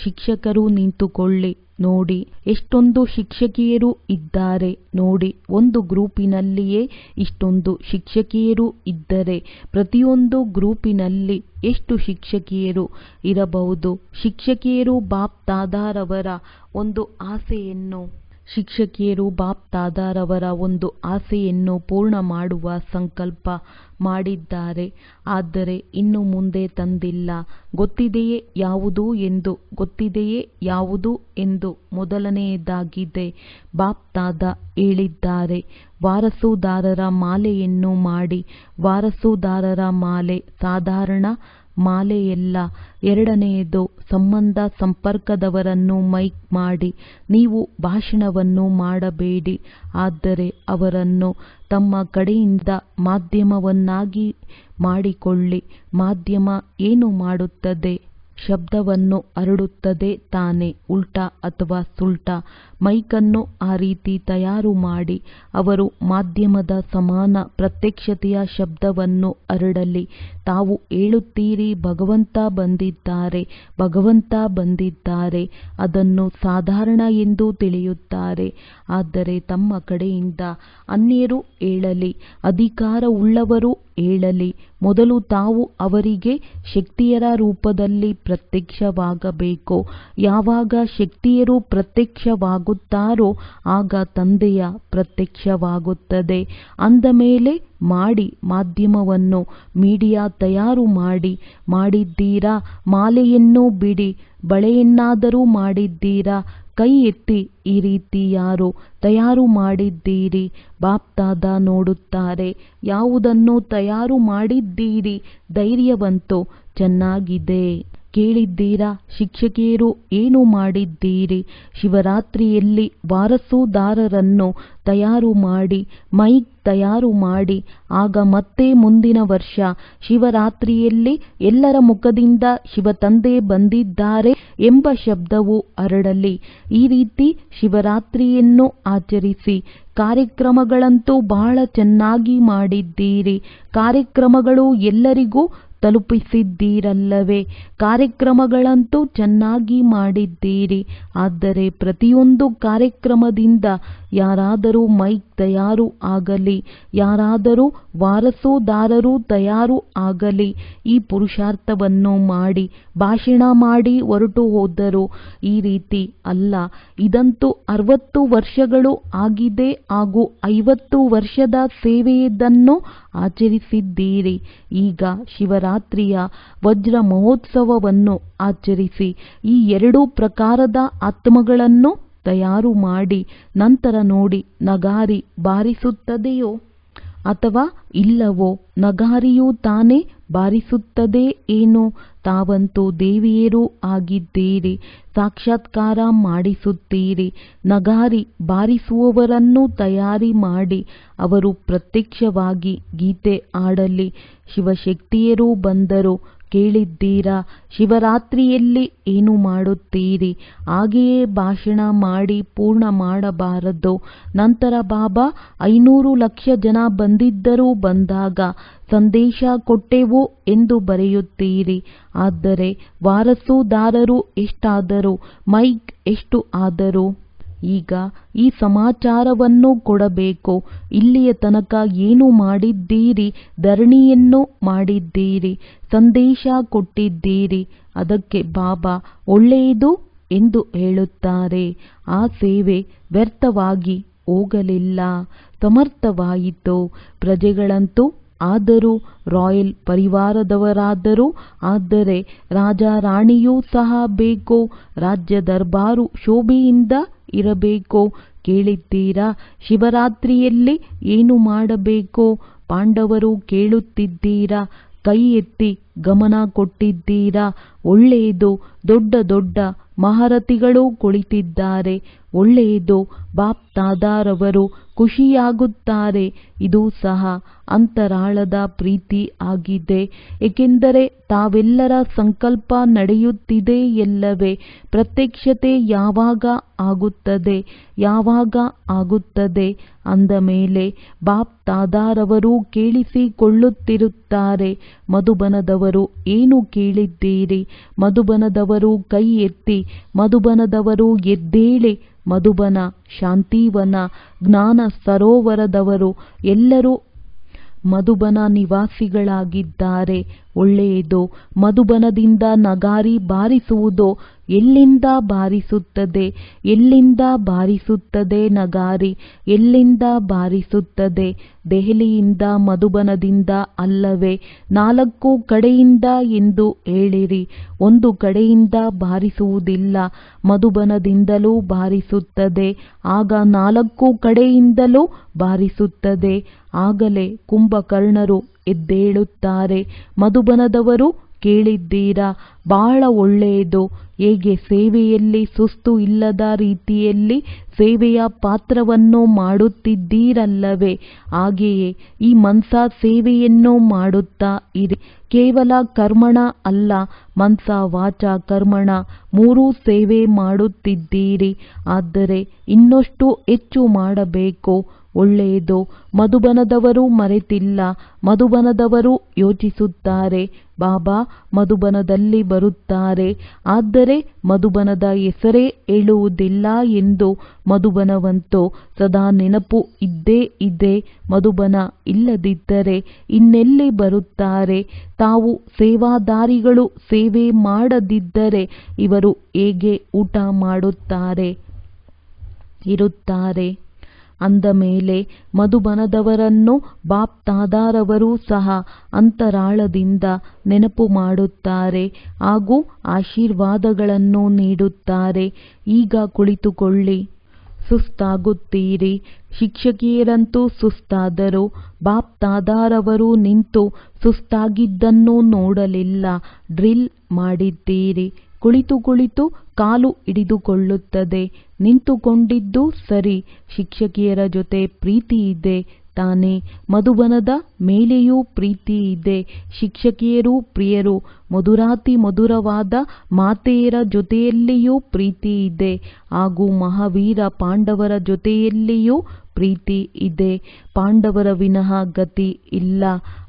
ಶಿಕ್ಷಕರು ನಿಂತುಕೊಳ್ಳಿ ನೋಡಿ, ಎಷ್ಟೊಂದು ಶಿಕ್ಷಕಿಯರು ಇದ್ದಾರೆ ನೋಡಿ. ಒಂದು ಗ್ರೂಪಿನಲ್ಲಿಯೇ ಇಷ್ಟೊಂದು ಶಿಕ್ಷಕಿಯರು ಇದ್ದರೆ ಪ್ರತಿಯೊಂದು ಗ್ರೂಪಿನಲ್ಲಿ ಎಷ್ಟು ಶಿಕ್ಷಕಿಯರು ಇರಬಹುದು? ಶಿಕ್ಷಕಿಯರು ಬಾಪ್ ತಾದಾರವರ ಒಂದು ಆಸೆಯನ್ನು ಪೂರ್ಣ ಮಾಡುವ ಸಂಕಲ್ಪ ಮಾಡಿದ್ದಾರೆ. ಆದರೆ ಇನ್ನು ಮುಂದೆ ತಂದಿಲ್ಲ. ಗೊತ್ತಿದೆಯೇ ಯಾವುದು ಎಂದು ಮೊದಲನೆಯದಾಗಿದೆ. ಬಾಪ್ ತಾದ ಹೇಳಿದ್ದಾರೆ, ವಾರಸುದಾರರ ಮಾಲೆಯನ್ನು ಮಾಡಿ. ವಾರಸುದಾರರ ಮಾಲೆ ಸಾಧಾರಣ ಮಾಲೆಯಲ್ಲ. ಎರಡನೆಯದು, ಸಂಬಂಧ ಸಂಪರ್ಕದವರನ್ನು ಮೈಕ್ ಮಾಡಿ. ನೀವು ಭಾಷಣವನ್ನು ಮಾಡಬೇಡಿ, ಆದರೆ ಅವರನ್ನು ತಮ್ಮ ಕಡೆಯಿಂದ ಮಾಧ್ಯಮವನ್ನಾಗಿ ಮಾಡಿಕೊಳ್ಳಿ. ಮಾಧ್ಯಮ ಏನು ಮಾಡುತ್ತದೆ? ಶಬ್ದವನ್ನು ಹರಡುತ್ತದೆ ತಾನೆ, ಉಲ್ಟಾ ಅಥವಾ ಸುಲ್ಟಾ. ಮೈಕನ್ನು ಆ ರೀತಿ ತಯಾರು ಮಾಡಿ. ಅವರು ಮಾಧ್ಯಮದ ಸಮಾನ ಪ್ರತ್ಯಕ್ಷತೆಯ ಶಬ್ದವನ್ನು ಹರಡಲಿ. ತಾವು ಹೇಳುತ್ತೀರಿ, ಭಗವಂತ ಬಂದಿದ್ದಾರೆ. ಅದನ್ನು ಸಾಧಾರಣ ಎಂದು ತಿಳಿಯುತ್ತಾರೆ. ಆದರೆ ತಮ್ಮ ಕಡೆಯಿಂದ ಅನ್ಯರು ಹೇಳಲಿ, ಅಧಿಕಾರವುಳ್ಳವರು ಹೇಳಲಿ. ಮೊದಲು ತಾವು ಅವರಿಗೆ ಶಕ್ತಿಯರ ರೂಪದಲ್ಲಿ ಪ್ರತ್ಯಕ್ಷವಾಗಬೇಕು. ಯಾವಾಗ ಶಕ್ತಿಯರು ಪ್ರತ್ಯಕ್ಷವಾಗುತ್ತಾರೋ ಆಗ ತಂದೆಯ ಪ್ರತ್ಯಕ್ಷವಾಗುತ್ತದೆ. ಅಂದ ಮೇಲೆ ಮಾಡಿ ಮಾಧ್ಯಮವನ್ನು, ಮೀಡಿಯಾ ತಯಾರು ಮಾಡಿದ್ದೀರಾ? ಮಾಲೆಯನ್ನು ಬಿಡಿ, ಬಳೆಯನ್ನಾದರೂ ಮಾಡಿದ್ದೀರಾ? ಕೈ ಎತ್ತಿ. ಈ ರೀತಿ ಯಾರು ತಯಾರು ಮಾಡಿದ್ದೀರಿ? ಬಾಪ್ ತಾದ ನೋಡುತ್ತಾರೆ. ಯಾವುದನ್ನು ತಯಾರು ಮಾಡಿದ್ದೀರಿ? ಧೈರ್ಯವಂತೋ? ಚೆನ್ನಾಗಿದೆ. ಕೇಳಿದ್ದೀರಾ? ಶಿಕ್ಷಕಿಯರು ಏನು ಮಾಡಿದ್ದೀರಿ? ಶಿವರಾತ್ರಿಯಲ್ಲಿ ವಾರಸುದಾರರನ್ನು ತಯಾರು ಮಾಡಿ, ಮೈಕ್ ತಯಾರು ಮಾಡಿ. ಆಗ ಮತ್ತೆ ಮುಂದಿನ ವರ್ಷ ಶಿವರಾತ್ರಿಯಲ್ಲಿ ಎಲ್ಲರ ಮುಖದಿಂದ ಶಿವತಂದೆ ಬಂದಿದ್ದಾರೆ ಎಂಬ ಶಬ್ದವು ಹರಡಲಿ. ಈ ರೀತಿ ಶಿವರಾತ್ರಿಯನ್ನು ಆಚರಿಸಿ. ಕಾರ್ಯಕ್ರಮಗಳಂತೂ ಬಹಳ ಚೆನ್ನಾಗಿ ಮಾಡಿದ್ದೀರಿ. ಕಾರ್ಯಕ್ರಮಗಳು ಎಲ್ಲರಿಗೂ ತಲುಪಿಸಿದ್ದೀರಲ್ಲವೇ? ಕಾರ್ಯಕ್ರಮಗಳಂತೂ ಚೆನ್ನಾಗಿ ಮಾಡಿದ್ದೀರಿ. ಆದರೆ ಪ್ರತಿಯೊಂದು ಕಾರ್ಯಕ್ರಮದಿಂದ ಯಾರಾದರೂ ಮೈಕ್ ತಯಾರು ಆಗಲಿ, ಯಾರಾದರೂ ವಾರಸುದಾರರು ತಯಾರು ಆಗಲಿ. ಈ ಪುರುಷಾರ್ಥವನ್ನು ಮಾಡಿ, ಭಾಷಣ ಮಾಡಿ ಹೊರಟು ಹೋದರು. ಈ ರೀತಿ ಅಲ್ಲ. ಇದಂತೂ 60 ವರ್ಷಗಳು ಆಗಿದೆ ಹಾಗೂ 50 ವರ್ಷದ ಸೇವೆಯದನ್ನು ಆಚರಿಸಿದ್ದೀರಿ. ಈಗ ಶಿವರಾತ್ರಿಯ ವಜ್ರ ಮಹೋತ್ಸವವನ್ನು ಆಚರಿಸಿ. ಈ 2 ಪ್ರಕಾರದ ಆತ್ಮಗಳನ್ನು ತಯಾರು ಮಾಡಿ. ನಂತರ ನೋಡಿ, ನಗಾರಿ ಬಾರಿಸುತ್ತದೆಯೋ ಅಥವಾ ಇಲ್ಲವೋ? ನಗಾರಿಯು ತಾನೇ ಬಾರಿಸುತ್ತದೆ ಏನು? ತಾವಂತೂ ದೇವಿಯರೂ ಆಗಿದ್ದೀರಿ. ಸಾಕ್ಷಾತ್ಕಾರ ಮಾಡಿಸುತ್ತೀರಿ. ನಗಾರಿ ಬಾರಿಸುವವರನ್ನು ತಯಾರಿ ಮಾಡಿ. ಅವರು ಪ್ರತ್ಯಕ್ಷವಾಗಿ ಗೀತೆ ಆಡಲಿ. ಶಿವಶಕ್ತಿಯರೂ ಬಂದರು. ಕೇಳಿದ್ದೀರಾ? ಶಿವರಾತ್ರಿಯಲ್ಲಿ ಏನು ಮಾಡುತ್ತೀರಿ? ಹಾಗೆಯೇ ಭಾಷಣ ಮಾಡಿ ಪೂರ್ಣ ಮಾಡಬಾರದು. ನಂತರ ಬಾಬಾ 500 ಲಕ್ಷ ಜನ ಬಂದಿದ್ದರೂ ಬಂದಾಗ ಸಂದೇಶ ಕೊಟ್ಟೆವು ಎಂದು ಬರೆಯುತ್ತೀರಿ. ಆದರೆ ವಾರಸುದಾರರು ಎಷ್ಟಾದರು? ಮೈಕ್ ಎಷ್ಟು ಆದರು? ಈಗ ಈ ಸಮಾಚಾರವನ್ನು ಕೊಡಬೇಕು. ಇಲ್ಲಿಯ ತನಕ ಏನು ಮಾಡಿದ್ದೀರಿ? ಧರಣಿಯನ್ನು ಮಾಡಿದ್ದೀರಿ, ಸಂದೇಶ ಕೊಟ್ಟಿದ್ದೀರಿ. ಅದಕ್ಕೆ ಬಾಬಾ ಒಳ್ಳೆಯದು ಎಂದು ಹೇಳುತ್ತಾರೆ. ಆ ಸೇವೆ ವ್ಯರ್ಥವಾಗಿ ಹೋಗಲಿಲ್ಲ, ಸಮರ್ಥವಾಯಿತು. ಪ್ರಜೆಗಳಂತೂ ಆದರೂ, ರಾಯಲ್ ಪರಿವಾರದವರಾದರೂ, ಆದರೆ ರಾಜ ರಾಣಿಯೂ ಸಹ ಬೇಕು. ರಾಜ್ಯ ದರ್ಬಾರು ಶೋಭೆಯಿಂದ ಇರಬೇಕು. ಕೇಳಿದ್ದೀರಾ? ಶಿವರಾತ್ರಿಯಲ್ಲಿ ಏನು ಮಾಡಬೇಕು? ಪಾಂಡವರು ಕೇಳುತ್ತಿದ್ದೀರಾ? ಕೈ ಎತ್ತಿ ಗಮನ ಕೊಟ್ಟಿದ್ದೀರಾ? ಒಳ್ಳೆಯದು. ದೊಡ್ಡ ದೊಡ್ಡ ಮಹಾರಥಿಗಳು ಕುಳಿತಿದ್ದಾರೆ. ಒಳ್ಳೆಯದು. ಬಾಪ್ ದಾದಾರವರು ಖುಷಿಯಾಗುತ್ತಾರೆ. ಇದು ಸಹ ಅಂತರಾಳದ ಪ್ರೀತಿ ಆಗಿದೆ. ಏಕೆಂದರೆ ತಾವೆಲ್ಲರ ಸಂಕಲ್ಪ ನಡೆಯುತ್ತಿದೆ ಎಲ್ಲವೇ. ಪ್ರತ್ಯಕ್ಷತೆ ಯಾವಾಗ ಆಗುತ್ತದೆ? ಯಾವಾಗ ಆಗುತ್ತದೆ ಅಂದ ಮೇಲೆ ಬಾಪ್ ದಾದಾರವರು ಕೇಳಿಸಿಕೊಳ್ಳುತ್ತಿರುತ್ತಾರೆ. ಮಧುಬನದವರು ಏನು ಕೇಳಿದ್ದೀರಿ? ಮಧುಬನದವರು ಕೈ ಎತ್ತಿ. ಮಧುಬನದವರು ಎದ್ದೇಳಿ. ಮಧುಬನ ಶಾಂತಿವನ ಜ್ಞಾನ ಸರೋವರದವರು ಎಲ್ಲರೂ ಮಧುಬನ ನಿವಾಸಿಗಳಾಗಿದ್ದಾರೆ. ಒಳ್ಳೆಯದು. ಮಧುಬನದಿಂದ ನಗಾರಿ ಬಾರಿಸುವುದು ಎಲ್ಲಿಂದ ಬಾರಿಸುತ್ತದೆ? ಎಲ್ಲಿಂದ ಬಾರಿಸುತ್ತದೆ ನಗಾರಿ? ಎಲ್ಲಿಂದ ಬಾರಿಸುತ್ತದೆ? ದೆಹಲಿಯಿಂದ, ಮಧುಬನದಿಂದ ಅಲ್ಲವೇ? 4 ಕಡೆಯಿಂದ ಎಂದು ಹೇಳಿರಿ. ಒಂದು ಕಡೆಯಿಂದ ಬಾರಿಸುವುದಿಲ್ಲ. ಮಧುಬನದಿಂದಲೂ ಬಾರಿಸುತ್ತದೆ. ಆಗ 4 ಕಡೆಯಿಂದಲೂ ಬಾರಿಸುತ್ತದೆ. ಆಗಲೇ ಕುಂಭಕರ್ಣರು ಎದ್ದೇಳುತ್ತಾರೆ. ಮಧುಬನದವರು ಕೇಳಿದ್ದೀರಾ? ಬಹಳ ಒಳ್ಳೆಯದು. ಹೇಗೆ ಸೇವೆಯಲ್ಲಿ ಸುಸ್ತು ಇಲ್ಲದ ರೀತಿಯಲ್ಲಿ ಸೇವೆಯ ಪಾತ್ರವನ್ನು ಮಾಡುತ್ತಿದ್ದೀರಲ್ಲವೇ? ಹಾಗೆಯೇ ಈ ಮನಸಾ ಸೇವೆಯನ್ನು ಮಾಡುತ್ತಾ ಇರಿ. ಕೇವಲ ಕರ್ಮಣ ಅಲ್ಲ, ಮನಸ ವಾಚ ಕರ್ಮಣ 3 ಸೇವೆ ಮಾಡುತ್ತಿದ್ದೀರಿ. ಆದರೆ ಇನ್ನಷ್ಟು ಹೆಚ್ಚು ಮಾಡಬೇಕು. ಒಳ್ಳೆಯದು. ಮಧುಬನದವರು ಮರೆತಿಲ್ಲ. ಮಧುಬನದವರು ಯೋಚಿಸುತ್ತಾರೆ, ಬಾಬಾ ಮಧುಬನದಲ್ಲಿ ಬರುತ್ತಾರೆ. ಆದರೆ ಮಧುಬನದ ಹೆಸರೇ ಹೇಳುವುದಿಲ್ಲ ಎಂದು. ಮಧುಬನವಂತೂ ಸದಾ ನೆನಪು ಇದ್ದೇ ಇದೆ. ಮಧುಬನ ಇಲ್ಲದಿದ್ದರೆ ಇನ್ನೆಲ್ಲಿ ಬರುತ್ತಾರೆ? ತಾವು ಸೇವಾದಾರಿಗಳು. ಸೇವೆ ಮಾಡದಿದ್ದರೆ ಇವರು ಹೇಗೆ ಊಟ ಮಾಡುತ್ತಾರೆ, ಇರುತ್ತಾರೆ? ಅಂದ ಮೇಲೆ ಮಧುಬನದವರನ್ನು ಬಾಪ್ ದಾದಾರವರು ಸಹ ಅಂತರಾಳದಿಂದ ನೆನಪು ಮಾಡುತ್ತಾರೆ ಹಾಗೂ ಆಶೀರ್ವಾದಗಳನ್ನು ನೀಡುತ್ತಾರೆ. ಈಗ ಕುಳಿತುಕೊಳ್ಳಿ. ಸುಸ್ತಾಗುತ್ತೀರಿ. ಶಿಕ್ಷಕಿಯರಂತೂ ಸುಸ್ತಾದರು. ಬಾಪ್ ದಾದಾರವರು ನಿಂತು ಸುಸ್ತಾಗಿದ್ದನ್ನು ನೋಡಲಿಲ್ಲ. ಡ್ರಿಲ್ ಮಾಡಿದ್ದೀರಿ. ಕುಳಿತು ಕುಳಿತು ಕಾಲು ಹಿಡಿದುಕೊಳ್ಳುತ್ತದೆ. ನಿಂತುಕೊಂಡಿದ್ದು ಸರಿ. ಶಿಕ್ಷಕಿಯರ ಜೊತೆ ಪ್ರೀತಿ ಇದೆ ತಾನೇ? ಮಧುಬನದ ಮೇಲೆಯೂ ಪ್ರೀತಿ ಇದೆ. ಶಿಕ್ಷಕಿಯರು ಪ್ರಿಯರು. ಮಧುರಾತಿ ಮಧುರವಾದ ಮಾತೆಯರ ಜೊತೆಯಲ್ಲಿಯೂ ಪ್ರೀತಿ ಇದೆ ಹಾಗೂ ಮಹಾವೀರ ಪಾಂಡವರ ಜೊತೆಯಲ್ಲಿಯೂ ಪ್ರೀತಿ ಇದೆ. ಪಾಂಡವರ ವಿನಃ ಗತಿ ಇಲ್ಲ.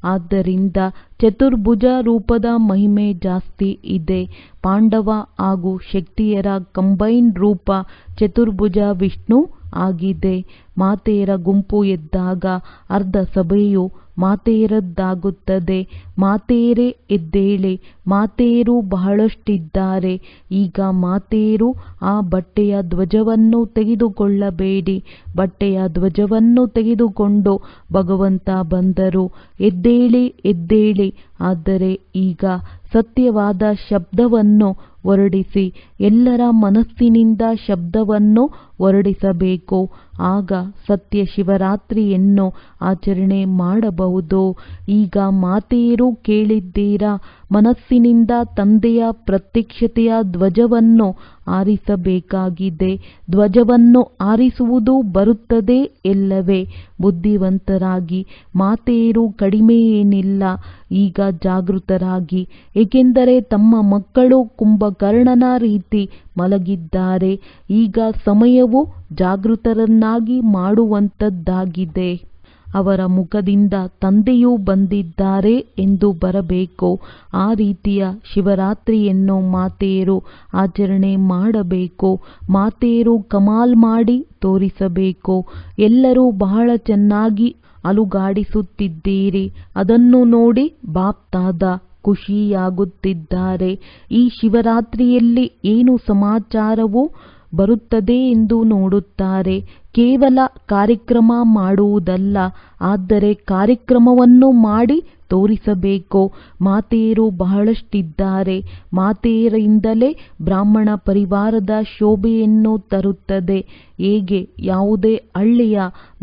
ಆದ್ದರಿಂದ ಚತುರ್ಭುಜ ರೂಪದ ಮಹಿಮೆ ಜಾಸ್ತಿ ಇದೆ. ಪಾಂಡವ ಹಾಗೂ ಶಕ್ತಿಯರ ಕಂಬೈನ್ ರೂಪ ಚತುರ್ಭುಜ ವಿಷ್ಣು ಆಗಿದೆ. ಮಾತೆಯರ ಗುಂಪು ಎದ್ದಾಗ ಅರ್ಧ ಸಭೆಯು ಮಾತೆಯರದ್ದಾಗುತ್ತದೆ. ಮಾತೆಯರೇ ಎದ್ದೇಳಿ. ಮಾತೆಯರು ಬಹಳಷ್ಟಿದ್ದಾರೆ. ಈಗ ಮಾತೆಯರು ಆ ಬಟ್ಟೆಯ ಧ್ವಜವನ್ನು ತೆಗೆದುಕೊಳ್ಳಬೇಡಿ. ಬಟ್ಟೆಯ ಧ್ವಜವನ್ನು ತೆಗೆದುಕೊಂಡು ಭಗವಂತ ಬಂದರು. ಎದ್ದೇಳಿ ಎದ್ದೇಳಿ. ಆದರೆ ಈಗ ಸತ್ಯವಾದ ಶಬ್ದವನ್ನು ಹೊರಡಿಸಿ. ಎಲ್ಲರ ಮನಸ್ಸಿನಿಂದ ಶಬ್ದವನ್ನು ಹೊರಡಿಸಬೇಕು. ಆಗ ಸತ್ಯ ಶಿವರಾತ್ರಿಯನ್ನು ಆಚರಣೆ ಮಾಡಬಹುದು. ಈಗ ಮಾತೆಯರು ಕೇಳಿದ್ದೀರಾ? ಮನಸ್ಸಿನಿಂದ ತಂದೆಯ ಪ್ರತ್ಯಕ್ಷತೆಯ ಧ್ವಜವನ್ನು ಆರಿಸಬೇಕಾಗಿದೆ. ಧ್ವಜವನ್ನು ಆರಿಸುವುದು ಬರುತ್ತದೆ ಎಲ್ಲವೇ? ಬುದ್ಧಿವಂತರಾಗಿ. ಮಾತೆಯರು ಕಡಿಮೆ ಏನಿಲ್ಲ. ಈಗ ಜಾಗೃತರಾಗಿ. ಏಕೆಂದರೆ ತಮ್ಮ ಮಕ್ಕಳು ಕುಂಭಕರ್ಣನ ರೀತಿ ಮಲಗಿದ್ದಾರೆ. ಈಗ ಸಮಯವು ಜಾಗೃತರನ್ನಾಗಿ ಮಾಡುವಂಥದ್ದಾಗಿದೆ. ಅವರ ಮುಖದಿಂದ ತಂದೆಯೂ ಬಂದಿದ್ದಾರೆ ಎಂದು ಬರಬೇಕು. ಆ ರೀತಿಯ ಶಿವರಾತ್ರಿಯನ್ನು ಮಾತೆಯರು ಆಚರಣೆ ಮಾಡಬೇಕು. ಮಾತೆಯರು ಕಮಾಲ್ ಮಾಡಿ ತೋರಿಸಬೇಕು. ಎಲ್ಲರೂ ಬಹಳ ಚೆನ್ನಾಗಿ ಅಲುಗಾಡಿಸುತ್ತಿದ್ದೀರಿ. ಅದನ್ನು ನೋಡಿ ಬಾಪ್ ದಾದಾ ಖುಷಿಯಾಗುತ್ತಿದ್ದಾರೆ. ಈ ಶಿವರಾತ್ರಿಯಲ್ಲಿ ಏನು ಸಮಾಚಾರವು ಬರುತ್ತದೆ ಎಂದು ನೋಡುತ್ತಾರೆ. ಕೇವಲ ಕಾರ್ಯಕ್ರಮ ಮಾಡುವುದಲ್ಲ, ಆದರೆ ಕಾರ್ಯಕ್ರಮವನ್ನು ಮಾಡಿ ತೋರಿಸಬೇಕು. ಮಾತೆಯರು ಬಹಳಷ್ಟಿದ್ದಾರೆ. ಮಾತೆಯರಿಂದಲೇ ಬ್ರಾಹ್ಮಣ ಪರಿವಾರದ ಶೋಭೆಯನ್ನು ತರುತ್ತದೆ. ಹೇಗೆ ಯಾವುದೇ ಹಳ್ಳಿಯ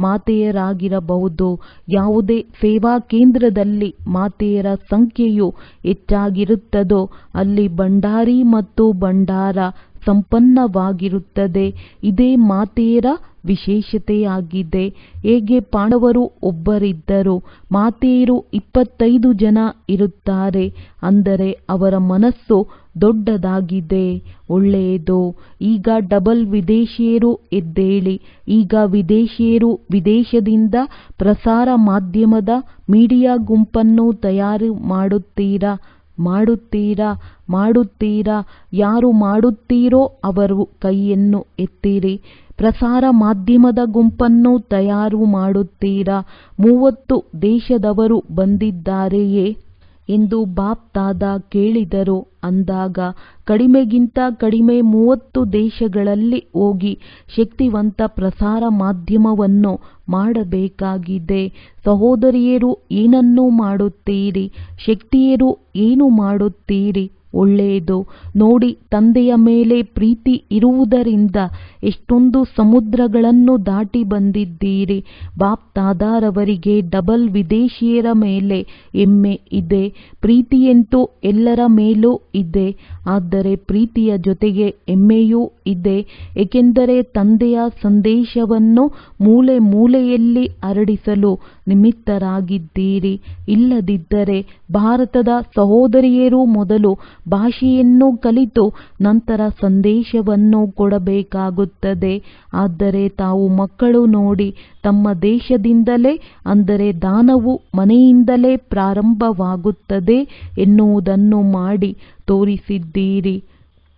ಮಾತೆಯರಾಗಿರಬಹುದು, ಯಾವುದೇ ಸೇವಾ ಕೇಂದ್ರದಲ್ಲಿ ಮಾತೆಯರ ಸಂಖ್ಯೆಯು ಹೆಚ್ಚಾಗಿರುತ್ತದೋ ಅಲ್ಲಿ ಭಂಡಾರಿ ಮತ್ತು ಭಂಡಾರ ಸಂಪನ್ನವಾಗಿರುತ್ತದೆ. ಇದೇ ಮಾತೆಯರ ವಿಶೇಷತೆಯಾಗಿದೆ. ಹೇಗೆ ಪಾಂಡವರು ಒಬ್ಬರಿದ್ದರು, ಮಾತೆಯರು 25 ಜನ ಇರುತ್ತಾರೆ, ಅಂದರೆ ಅವರ ಮನಸ್ಸು ದೊಡ್ಡದಾಗಿದೆ. ಒಳ್ಳೆಯದು. ಈಗ ಡಬಲ್ ವಿದೇಶಿಯರು ಎದ್ದೇಳಿ. ಈಗ ವಿದೇಶಿಯರು ವಿದೇಶದಿಂದ ಪ್ರಸಾರ ಮಾಧ್ಯಮದ ಮೀಡಿಯಾ ಗುಂಪನ್ನು ತಯಾರು ಮಾಡುತ್ತೀರಾ? ಯಾರು ಮಾಡುತ್ತೀರೋ ಅವರು ಕೈಯನ್ನು ಎತ್ತಿರಿ. ಪ್ರಸಾರ ಮಾಧ್ಯಮದ ಗುಂಪನ್ನು ತಯಾರು ಮಾಡುತ್ತೀರಾ? 30 ದೇಶದವರು ಬಂದಿದ್ದಾರೆಯೇ ಎಂದು ಬಾಪ್ ದಾದಾ ಕೇಳಿದರು. ಅಂದಾಗ ಕಡಿಮೆಗಿಂತ ಕಡಿಮೆ 30 ದೇಶಗಳಲ್ಲಿ ಹೋಗಿ ಶಕ್ತಿವಂತ ಪ್ರಸಾರ ಮಾಧ್ಯಮವನ್ನು ಮಾಡಬೇಕಾಗಿದೆ. ಸಹೋದರಿಯರು ಏನನ್ನು ಮಾಡುತ್ತೀರಿ? ಶಕ್ತಿಯರು ಏನು ಮಾಡುತ್ತೀರಿ? ಒಳ್ಳೆಯದು. ನೋಡಿ, ತಂದೆಯ ಮೇಲೆ ಪ್ರೀತಿ ಇರುವುದರಿಂದ ಎಷ್ಟೊಂದು ಸಮುದ್ರಗಳನ್ನು ದಾಟಿ ಬಂದಿದ್ದೀರಿ. ಬಾಪ್ ದಾದಾರವರಿಗೆ ಡಬಲ್ ವಿದೇಶಿಯರ ಮೇಲೆ ಹೆಮ್ಮೆ ಇದೆ. ಪ್ರೀತಿಯಂತೂ ಎಲ್ಲರ ಮೇಲೂ ಇದೆ, ಆದರೆ ಪ್ರೀತಿಯ ಜೊತೆಗೆ ಹೆಮ್ಮೆಯೂ ಇದೆ. ಏಕೆಂದರೆ ತಂದೆಯ ಸಂದೇಶವನ್ನು ಮೂಲೆ ಮೂಲೆಯಲ್ಲಿ ಹರಡಿಸಲು ನಿಮಿತ್ತರಾಗಿದ್ದೀರಿ. ಇಲ್ಲದಿದ್ದರೆ ಭಾರತದ ಸಹೋದರಿಯರು ಮೊದಲು ಭಾಷೆಯನ್ನು ಕಲಿತು ನಂತರ ಸಂದೇಶವನ್ನು ಕೊಡಬೇಕಾಗುತ್ತದೆ. ಆದರೆ ತಾವು ಮಕ್ಕಳು ನೋಡಿ, ತಮ್ಮ ದೇಶದಿಂದಲೇ, ಅಂದರೆ ದಾನವು ಮನೆಯಿಂದಲೇ ಪ್ರಾರಂಭವಾಗುತ್ತದೆ ಎನ್ನುವುದನ್ನು ಮಾಡಿ ತೋರಿಸಿದ್ದೀರಿ.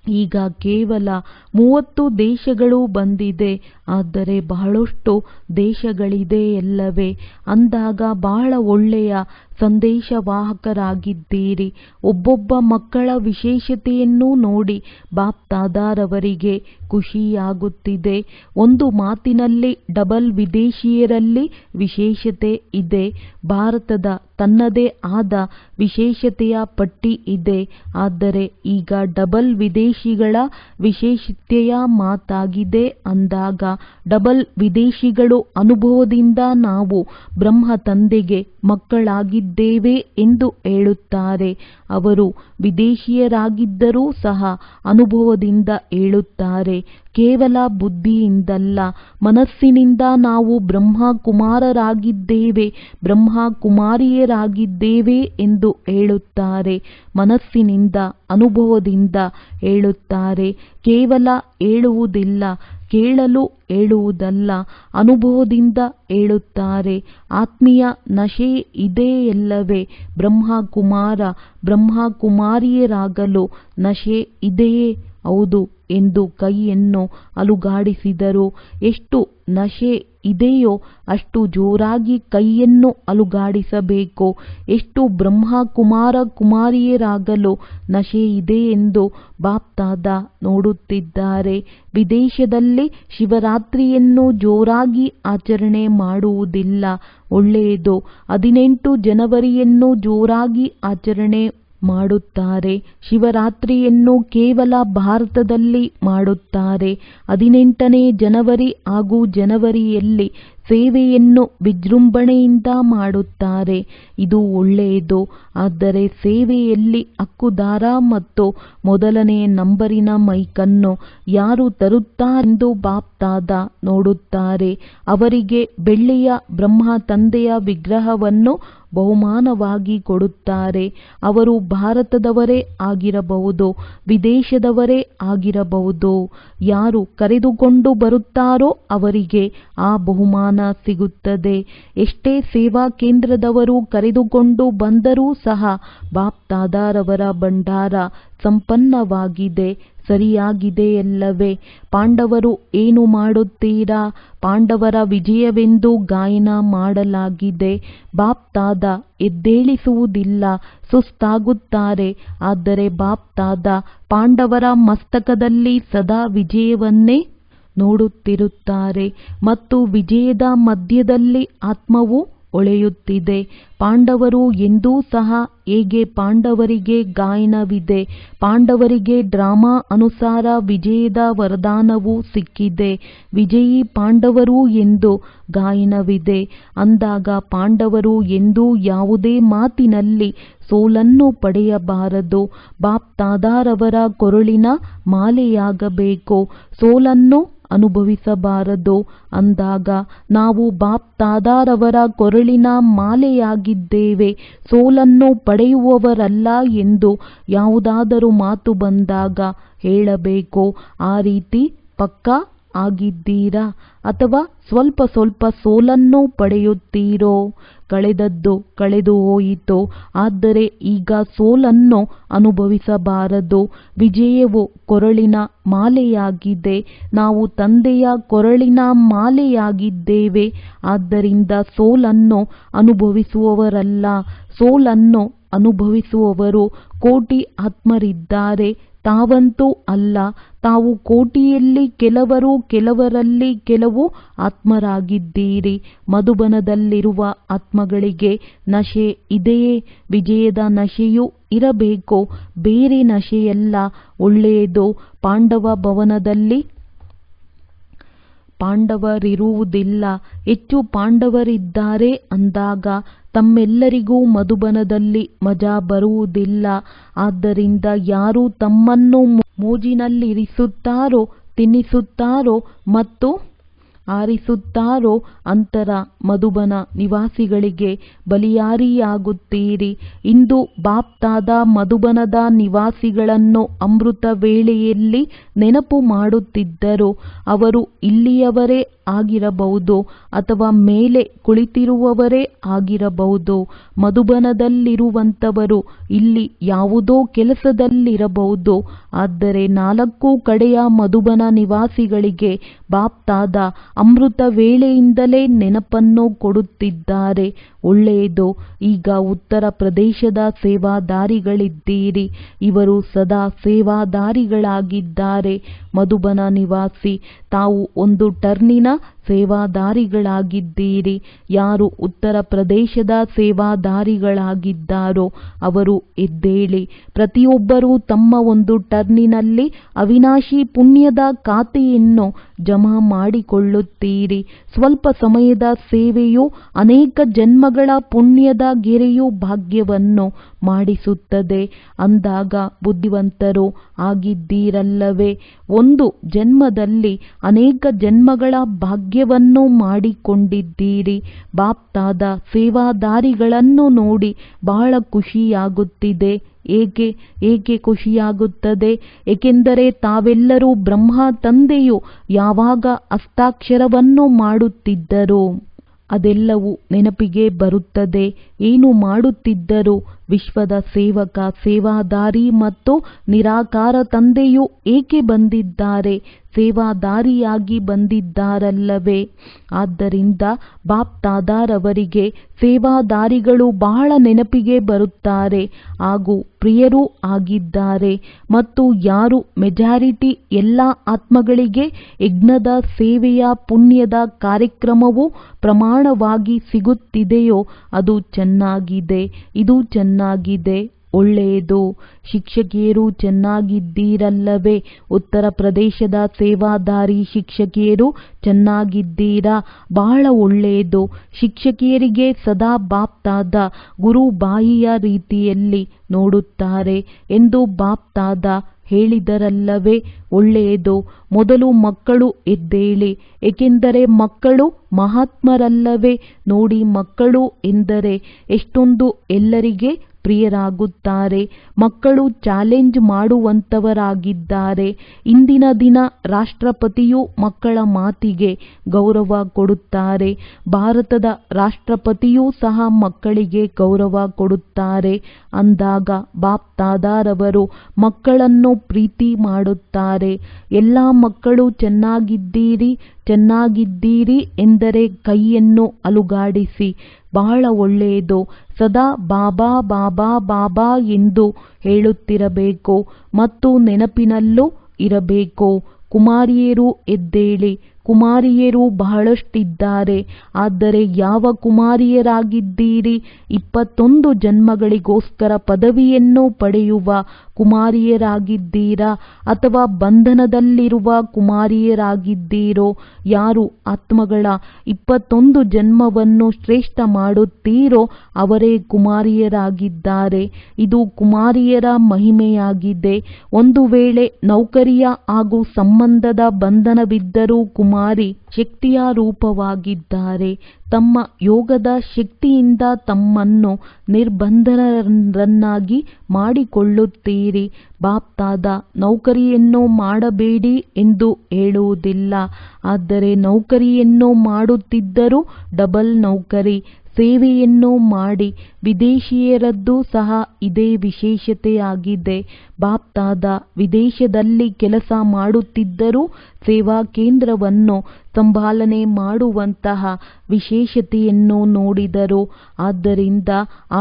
ಈಗ ಕೇವಲ 30 ದೇಶಗಳು ಬಂದಿದೆ, ಆದರೆ ಬಹಳಷ್ಟು ದೇಶಗಳಿದೆಯಲ್ಲವೇ? ಅಂದಾಗ ಬಹಳ ಒಳ್ಳೆಯ ಸಂದೇಶವಾಹಕರಾಗಿದ್ದೀರಿ. ಒಬ್ಬೊಬ್ಬ ಮಕ್ಕಳ ವಿಶೇಷತೆಯನ್ನು ನೋಡಿ ಬಾಪ್ ದಾದಾರವರಿಗೆ ಖುಷಿಯಾಗುತ್ತಿದೆ. ಒಂದು ಮಾತಿನಲ್ಲಿ ಡಬಲ್ ವಿದೇಶಿಯರಲ್ಲಿ ವಿಶೇಷತೆ ಇದೆ. ಭಾರತದ ತನ್ನದೇ ಆದ ವಿಶೇಷತೆಯ ಪಟ್ಟಿ ಇದೆ. ಆದರೆ ಈಗ ಡಬಲ್ ವಿದೇಶಿಗಳ ವಿಶೇಷತೆಯ ಮಾತಾಗಿದೆ. ಅಂದಾಗ ಡಬಲ್ ವಿದೇಶಿಗಳು ಅನುಭವದಿಂದ ನಾವು ಬ್ರಹ್ಮ ತಂದೆಗೆ ಮಕ್ಕಳಾಗಿದ್ದೇವೆ ಎಂದು ಹೇಳುತ್ತಾರೆ. ಅವರು ವಿದೇಶಿಯರಾಗಿದ್ದರೂ ಸಹ ಅನುಭವದಿಂದ ಹೇಳುತ್ತಾರೆ. ಕೇವಲ ಬುದ್ಧಿಯಿಂದಲ್ಲ, ಮನಸ್ಸಿನಿಂದ ನಾವು ಬ್ರಹ್ಮ ಕುಮಾರರಾಗಿದ್ದೇವೆ, ಬ್ರಹ್ಮ ಕುಮಾರಿಯರಾಗಿದ್ದೇವೆ ಎಂದು ಹೇಳುತ್ತಾರೆ. ಮನಸ್ಸಿನಿಂದ, ಅನುಭವದಿಂದ ಹೇಳುತ್ತಾರೆ. ಕೇವಲ ಹೇಳುವುದಿಲ್ಲ, ಕೇಳಲು ಹೇಳುವುದಲ್ಲ, ಅನುಭವದಿಂದ ಹೇಳುತ್ತಾರೆ. ಆತ್ಮೀಯ ನಶೆ ಇದೆಯಲ್ಲವೇ? ಬ್ರಹ್ಮಕುಮಾರ ಬ್ರಹ್ಮಕುಮಾರಿಯರಾಗಲು ನಶೆ ಇದೆಯೇ? ಹೌದು ಎಂದು ಕೈಯನ್ನು ಅಲುಗಾಡಿಸಿದರು. ಎಷ್ಟು ನಶೆ ಇದೆಯೋ ಅಷ್ಟು ಜೋರಾಗಿ ಕೈಯನ್ನು ಅಲುಗಾಡಿಸಬೇಕು. ಎಷ್ಟು ಬ್ರಹ್ಮಕುಮಾರ ಕುಮಾರಿಯರಾಗಲು ನಶೆ ಇದೆ ಎಂದು ಬಾಪ್ ದಾದಾ ನೋಡುತ್ತಿದ್ದಾರೆ. ವಿದೇಶದಲ್ಲಿ ಶಿವರಾತ್ರಿಯನ್ನು ಜೋರಾಗಿ ಆಚರಣೆ ಮಾಡುವುದಿಲ್ಲ. ಒಳ್ಳೆಯದು. 18 ಜನವರಿಯನ್ನು ಜೋರಾಗಿ ಆಚರಣೆ ಮಾಡುತ್ತಾರೆ. ಶಿವರಾತ್ರಿಯನ್ನು ಕೇವಲ ಭಾರತದಲ್ಲಿ ಮಾಡುತ್ತಾರೆ. 18ನೇ ಜನವರಿ ಹಾಗೂ ಜನವರಿಯಲ್ಲಿ ಸೇವೆಯನ್ನು ವಿಜೃಂಭಣೆಯಿಂದ ಮಾಡುತ್ತಾರೆ. ಇದು ಒಳ್ಳೆಯದು. ಆದರೆ ಸೇವೆಯಲ್ಲಿ ಹಕ್ಕುದಾರ ಮತ್ತು ಮೊದಲನೇ ನಂಬರಿನ ಮೈಕನ್ನು ಯಾರು ತರುತ್ತಾರೆಂದು ಬಾಪ್ ದಾದಾ ನೋಡುತ್ತಾರೆ. ಅವರಿಗೆ ಬೆಳ್ಳಿಯ ಬ್ರಹ್ಮ ತಂದೆಯ ವಿಗ್ರಹವನ್ನು ಬಹುಮಾನವಾಗಿ ಕೊಡುತ್ತಾರೆ. ಅವರು ಭಾರತದವರೇ ಆಗಿರಬಹುದು, ವಿದೇಶದವರೇ ಆಗಿರಬಹುದು. ಯಾರು ಕರೆದುಕೊಂಡು ಬರುತ್ತಾರೋ ಅವರಿಗೆ ಆ ಬಹುಮಾನ ಸಿಗುತ್ತದೆ. ಎಷ್ಟೇ ಸೇವಾ ಕೇಂದ್ರದವರು ಕರೆದುಕೊಂಡು ಬಂದರೂ ಸಹ ಬಾಪ್ ದಾದಾರವರ ಭಂಡಾರ ಸಂಪನ್ನವಾಗಿದೆ. ಸರಿಯಾಗಿದೆಯಲ್ಲವೇ? ಪಾಂಡವರು ಏನು ಮಾಡುತ್ತೀರಾ? ಪಾಂಡವರ ವಿಜಯವೆಂದು ಗಾಯನ ಮಾಡಲಾಗಿದೆ. ಬಾಪ್ ದಾದಾ ಎದ್ದೇಳಿಸುವುದಿಲ್ಲ, ಸುಸ್ತಾಗುತ್ತಾರೆ. ಆದರೆ ಬಾಪ್ ದಾದಾ ಪಾಂಡವರ ಮಸ್ತಕದಲ್ಲಿ ಸದಾ ವಿಜಯವನ್ನೇ ನೋಡುತ್ತಿರುತ್ತಾರೆ ಮತ್ತು ವಿಜಯದ ಮಧ್ಯದಲ್ಲಿ ಆತ್ಮವು ಹೊಳೆಯುತ್ತಿದೆ. ಪಾಂಡವರು ಎಂದೂ ಸಹ ಹೇಗೆ ಪಾಂಡವರಿಗೆ ಗಾಯನವಿದೆ, ಪಾಂಡವರಿಗೆ ಡ್ರಾಮಾ ಅನುಸಾರ ವಿಜಯದ ವರದಾನವು ಸಿಕ್ಕಿದೆ, ವಿಜಯಿ ಪಾಂಡವರು ಎಂದು ಗಾಯನವಿದೆ ಅಂದಾಗ ಪಾಂಡವರು ಎಂದೂ ಯಾವುದೇ ಮಾತಿನಲ್ಲಿ ಸೋಲನ್ನು ಪಡೆಯಬಾರದು. ಬಾಪ್ ತಾದಾರವರ ಕೊರಳಿನ ಮಾಲೆಯಾಗಬೇಕು, ಸೋಲನ್ನು ಅನುಭವಿಸಬಾರದು ಅಂದಾಗ ನಾವು ಬಾಪ್ ತಾದಾರವರ ಕೊರಳಿನ ಮಾಲೆಯಾಗಿದ್ದೇವೆ, ಸೋಲನ್ನು ಪಡೆಯುವವರಲ್ಲ ಎಂದು ಯಾವುದಾದರೂ ಮಾತು ಬಂದಾಗ ಹೇಳಬೇಕು. ಆ ರೀತಿ ಪಕ್ಕಾ ಆಗಿದ್ದೀರಾ ಅಥವಾ ಸ್ವಲ್ಪ ಸ್ವಲ್ಪ ಸೋಲನ್ನು ಪಡೆಯುತ್ತೀರೋ? ಕಳೆದದ್ದು ಕಳೆದು ಹೋಯಿತು, ಆದರೆ ಈಗ ಸೋಲನ್ನು ಅನುಭವಿಸಬಾರದು. ವಿಜಯವು ಕೊರಳಿನ ಮಾಲೆಯಾಗಿದೆ, ನಾವು ತಂದೆಯ ಕೊರಳಿನ ಮಾಲೆಯಾಗಿದ್ದೇವೆ. ಆದ್ದರಿಂದ ಸೋಲನ್ನು ಅನುಭವಿಸುವವರಲ್ಲ, ಸೋಲನ್ನು ಅನುಭವಿಸುವವರು ಕೋಟಿ ಆತ್ಮರಿದ್ದಾರೆ. ತಾವಂತೂ ಅಲ್ಲ, ತಾವು ಕೋಟಿಯಲ್ಲಿ ಕೆಲವರು, ಕೆಲವರಲ್ಲಿ ಕೆಲವು ಆತ್ಮರಾಗಿದ್ದೀರಿ. ಮಧುಬನದಲ್ಲಿರುವ ಆತ್ಮಗಳಿಗೆ ನಶೆ ಇದೆಯೇ? ವಿಜಯದ ನಶೆಯೂ ಇರಬೇಕು, ಬೇರೆ ನಶೆಯಲ್ಲ. ಒಳ್ಳೆಯದು. ಪಾಂಡವ ಭವನದಲ್ಲಿ ಪಾಂಡವರಿರುವುದಿಲ್ಲ, ಹೆಚ್ಚು ಪಾಂಡವರಿದ್ದಾರೆ ಅಂದಾಗ ತಮ್ಮೆಲ್ಲರಿಗೂ ಮಧುಬನದಲ್ಲಿ ಮಜಾ ಬರುವುದಿಲ್ಲ. ಆದ್ದರಿಂದ ಯಾರು ತಮ್ಮನ್ನು ಮೋಜಿನಲ್ಲಿರಿಸುತ್ತಾರೋ, ತಿನ್ನಿಸುತ್ತಾರೋ ಮತ್ತು ಆರಿಸುತ್ತಾರೋ ಅಂತರ ಮಧುಬನ ನಿವಾಸಿಗಳಿಗೆ ಬಲಿಯಾರಿಯಾಗುತ್ತೀರಿ. ಇಂದು ಬಾಪ್ತಾದ ಮಧುಬನದ ನಿವಾಸಿಗಳನ್ನು ಅಮೃತ ವೇಳೆಯಲ್ಲಿ ನೆನಪು ಮಾಡುತ್ತಿದ್ದರು. ಅವರು ಇಲ್ಲಿಯವರೇ ಆಗಿರಬಹುದು ಅಥವಾ ಮೇಲೆ ಕುಳಿತಿರುವವರೇ ಆಗಿರಬಹುದು. ಮಧುಬನದಲ್ಲಿರುವಂಥವರು ಇಲ್ಲಿ ಯಾವುದೋ ಕೆಲಸದಲ್ಲಿರಬಹುದು. ಆದರೆ 4 ಕಡೆಯ ಮಧುಬನ ನಿವಾಸಿಗಳಿಗೆ ಬಾಪ್ತಾದ ಅಮೃತ ವೇಳೆಯಿಂದಲೇ ನೆನಪನ್ನು ಕೊಡುತ್ತಿದ್ದಾರೆ. ಒಳ್ಳೆಯದು. ಈಗ ಉತ್ತರ ಪ್ರದೇಶದ ಸೇವಾದಾರಿಗಳಿದ್ದೀರಿ. ಇವರು ಸದಾ ಸೇವಾದಾರಿಗಳಾಗಿದ್ದಾರೆ. ಮಧುಬನ ನಿವಾಸಿ ತಾವು ಒಂದು ಟರ್ನಿನ ಸೇವಾದಾರಿಗಳಾಗಿದ್ದೀರಿ. ಯಾರು ಉತ್ತರ ಪ್ರದೇಶದ ಸೇವಾದಾರಿಗಳಾಗಿದ್ದಾರೋ ಅವರು ಎದ್ದೇಳಿ. ಪ್ರತಿಯೊಬ್ಬರೂ ತಮ್ಮ ಒಂದು ಟರ್ನಿನಲ್ಲಿ ಅವಿನಾಶಿ ಪುಣ್ಯದ ಖಾತೆಯನ್ನು ಜಮಾ ಮಾಡಿಕೊಳ್ಳುತ್ತೀರಿ. ಸ್ವಲ್ಪ ಸಮಯದ ಸೇವೆಯು ಅನೇಕ ಜನ್ಮಗಳ ಪುಣ್ಯದ ಗೆರೆಯು ಭಾಗ್ಯವನ್ನು ಮಾಡಿಸುತ್ತದೆ ಅಂದಾಗ ಬುದ್ಧಿವಂತರು ಆಗಿದ್ದೀರಲ್ಲವೇ? ಒಂದು ಜನ್ಮದಲ್ಲಿ ಅನೇಕ ಜನ್ಮಗಳ ಭಾಗ್ಯವನ್ನು ಮಾಡಿಕೊಂಡಿದ್ದೀರಿ. ಬಾಪ್ತಾದ ಸೇವಾದಾರಿಗಳನ್ನು ನೋಡಿ ಬಹಳ ಖುಷಿಯಾಗುತ್ತಿದೆ. ಏಕೆ ಖುಷಿಯಾಗುತ್ತದೆ? ಏಕೆಂದರೆ ತಾವೆಲ್ಲರೂ ಬ್ರಹ್ಮ ತಂದೆಯು ಯಾವಾಗ ಹಸ್ತಾಕ್ಷರವನ್ನು ಮಾಡುತ್ತಿದ್ದರು ಅದೆಲ್ಲವೂ ನೆನಪಿಗೆ ಬರುತ್ತದೆ. ಏನು ಮಾಡುತ್ತಿದ್ದರು? ವಿಶ್ವದ ಸೇವಕ, ಸೇವಾದಾರಿ ಮತ್ತು ನಿರಾಕಾರ ತಂದೆಯು ಏಕೆ ಬಂದಿದ್ದಾರೆ? ಸೇವಾದಾರಿಯಾಗಿ ಬಂದಿದ್ದಾರಲ್ಲವೇ? ಆದ್ದರಿಂದ ಬಾಪ್ತಾದಾರವರಿಗೆ ಸೇವಾದಾರಿಗಳು ಬಹಳ ನೆನಪಿಗೆ ಬರುತ್ತಾರೆ ಹಾಗೂ ಪ್ರಿಯರೂ ಆಗಿದ್ದಾರೆ. ಮತ್ತು ಯಾರು ಮೆಜಾರಿಟಿ ಎಲ್ಲ ಆತ್ಮಗಳಿಗೆ ಯಜ್ಞದ ಸೇವೆಯ ಪುಣ್ಯದ ಕಾರ್ಯಕ್ರಮವು ಪ್ರಮಾಣವಾಗಿ ಸಿಗುತ್ತಿದೆಯೋ ಅದು ಚೆನ್ನಾಗಿದೆ, ಇದು ಚೆನ್ನಾಗಿದೆ. ಒಳ್ಳೆಯದು. ಶಿಕ್ಷಕಿಯರು ಚೆನ್ನಾಗಿದ್ದೀರಲ್ಲವೇ? ಉತ್ತರ ಪ್ರದೇಶದ ಸೇವಾದಾರಿ ಶಿಕ್ಷಕಿಯರು ಚೆನ್ನಾಗಿದ್ದೀರಾ? ಬಹಳ ಒಳ್ಳೆಯದು. ಶಿಕ್ಷಕಿಯರಿಗೆ ಸದಾ ಬಾಪ್ತಾದ ಗುರುಬಾಯಿಯ ರೀತಿಯಲ್ಲಿ ನೋಡುತ್ತಾರೆ ಎಂದು ಬಾಪ್ತಾದ ಹೇಳಿದರಲ್ಲವೇ? ಒಳ್ಳೆಯದು. ಮೊದಲು ಮಕ್ಕಳು ಎದ್ದೇಳಿ, ಏಕೆಂದರೆ ಮಕ್ಕಳು ಮಹಾತ್ಮರಲ್ಲವೇ? ನೋಡಿ, ಮಕ್ಕಳು ಎಂದರೆ ಎಷ್ಟೊಂದು ಎಲ್ಲರಿಗೆ ಪ್ರಿಯರಾಗುತ್ತಾರೆ. ಮಕ್ಕಳು ಚಾಲೆಂಜ್ ಮಾಡುವಂತವರಾಗಿದ್ದಾರೆ. ಇಂದಿನ ದಿನ ರಾಷ್ಟ್ರಪತಿಯು ಮಕ್ಕಳ ಮಾತಿಗೆ ಗೌರವ ಕೊಡುತ್ತಾರೆ. ಭಾರತದ ರಾಷ್ಟ್ರಪತಿಯೂ ಸಹ ಮಕ್ಕಳಿಗೆ ಗೌರವ ಕೊಡುತ್ತಾರೆ ಅಂದಾಗ ಬಾಪ್ತಾದಾರವರು ಮಕ್ಕಳನ್ನು ಪ್ರೀತಿ ಮಾಡುತ್ತಾರೆ. ಎಲ್ಲ ಮಕ್ಕಳು ಚೆನ್ನಾಗಿದ್ದೀರಿ, ಚೆನ್ನಾಗಿದ್ದೀರಿ ಎಂದರೆ ಕೈಯನ್ನು ಅಲುಗಾಡಿಸಿ. ಬಹಳ ಒಳ್ಳೆಯದು. ಸದಾ ಬಾಬಾ ಬಾಬಾ ಬಾಬಾ ಎಂದು ಹೇಳುತ್ತಿರಬೇಕು ಮತ್ತು ನೆನಪಿನಲ್ಲೂ ಇರಬೇಕು. ಕುಮಾರಿಯರು ಎದ್ದೇಳಿ, ಕುಮಾರಿಯರು ಬಹಳಷ್ಟಿದ್ದಾರೆ. ಆದರೆ ಯಾವ ಕುಮಾರಿಯರಾಗಿದ್ದೀರಿ? 21 ಜನ್ಮಗಳಿಗೋಸ್ಕರ ಪದವಿಯನ್ನು ಪಡೆಯುವ ಕುಮಾರಿಯರಾಗಿದ್ದೀರಾ ಅಥವಾ ಬಂಧನದಲ್ಲಿರುವ ಕುಮಾರಿಯರಾಗಿದ್ದೀರೋ? ಯಾರು ಆತ್ಮಗಳ 21 ಜನ್ಮವನ್ನು ಶ್ರೇಷ್ಠ ಮಾಡುತ್ತೀರೋ ಅವರೇ ಕುಮಾರಿಯರಾಗಿದ್ದಾರೆ. ಇದು ಕುಮಾರಿಯರ ಮಹಿಮೆಯಾಗಿದೆ. ಒಂದು ವೇಳೆ ನೌಕರಿಯ ಹಾಗೂ ಸಂಬಂಧದ ಬಂಧನವಿದ್ದರೂ ಕುಮಾರಿ ಶಕ್ತಿಯ ರೂಪವಾಗಿದ್ದಾರೆ. ತಮ್ಮ ಯೋಗದ ಶಕ್ತಿಯಿಂದ ತಮ್ಮನ್ನು ನಿರ್ಬಂಧರನ್ನಾಗಿ ಮಾಡಿಕೊಳ್ಳುತ್ತೀರಿ. ಬಾಪ್ತಾದ ನೌಕರಿಯನ್ನು ಮಾಡಬೇಡಿ ಎಂದು ಹೇಳುವುದಿಲ್ಲ. ಆದರೆ ನೌಕರಿಯನ್ನು ಮಾಡುತ್ತಿದ್ದರೂ ಡಬಲ್ ನೌಕರಿ ಸೇವೆಯನ್ನು ಮಾಡಿ. ವಿದೇಶಿಯರದ್ದು ಸಹ ಇದೇ ವಿಶೇಷತೆಯಾಗಿದೆ. ಬಾಪ್ತಾದ ವಿದೇಶದಲ್ಲಿ ಕೆಲಸ ಮಾಡುತ್ತಿದ್ದರೂ ಸೇವಾ ಕೇಂದ್ರವನ್ನು ಸಂಭಾಲನೆ ಮಾಡುವಂತಹ ವಿಶೇಷತೆಯನ್ನು ನೋಡಿದರು. ಆದ್ದರಿಂದ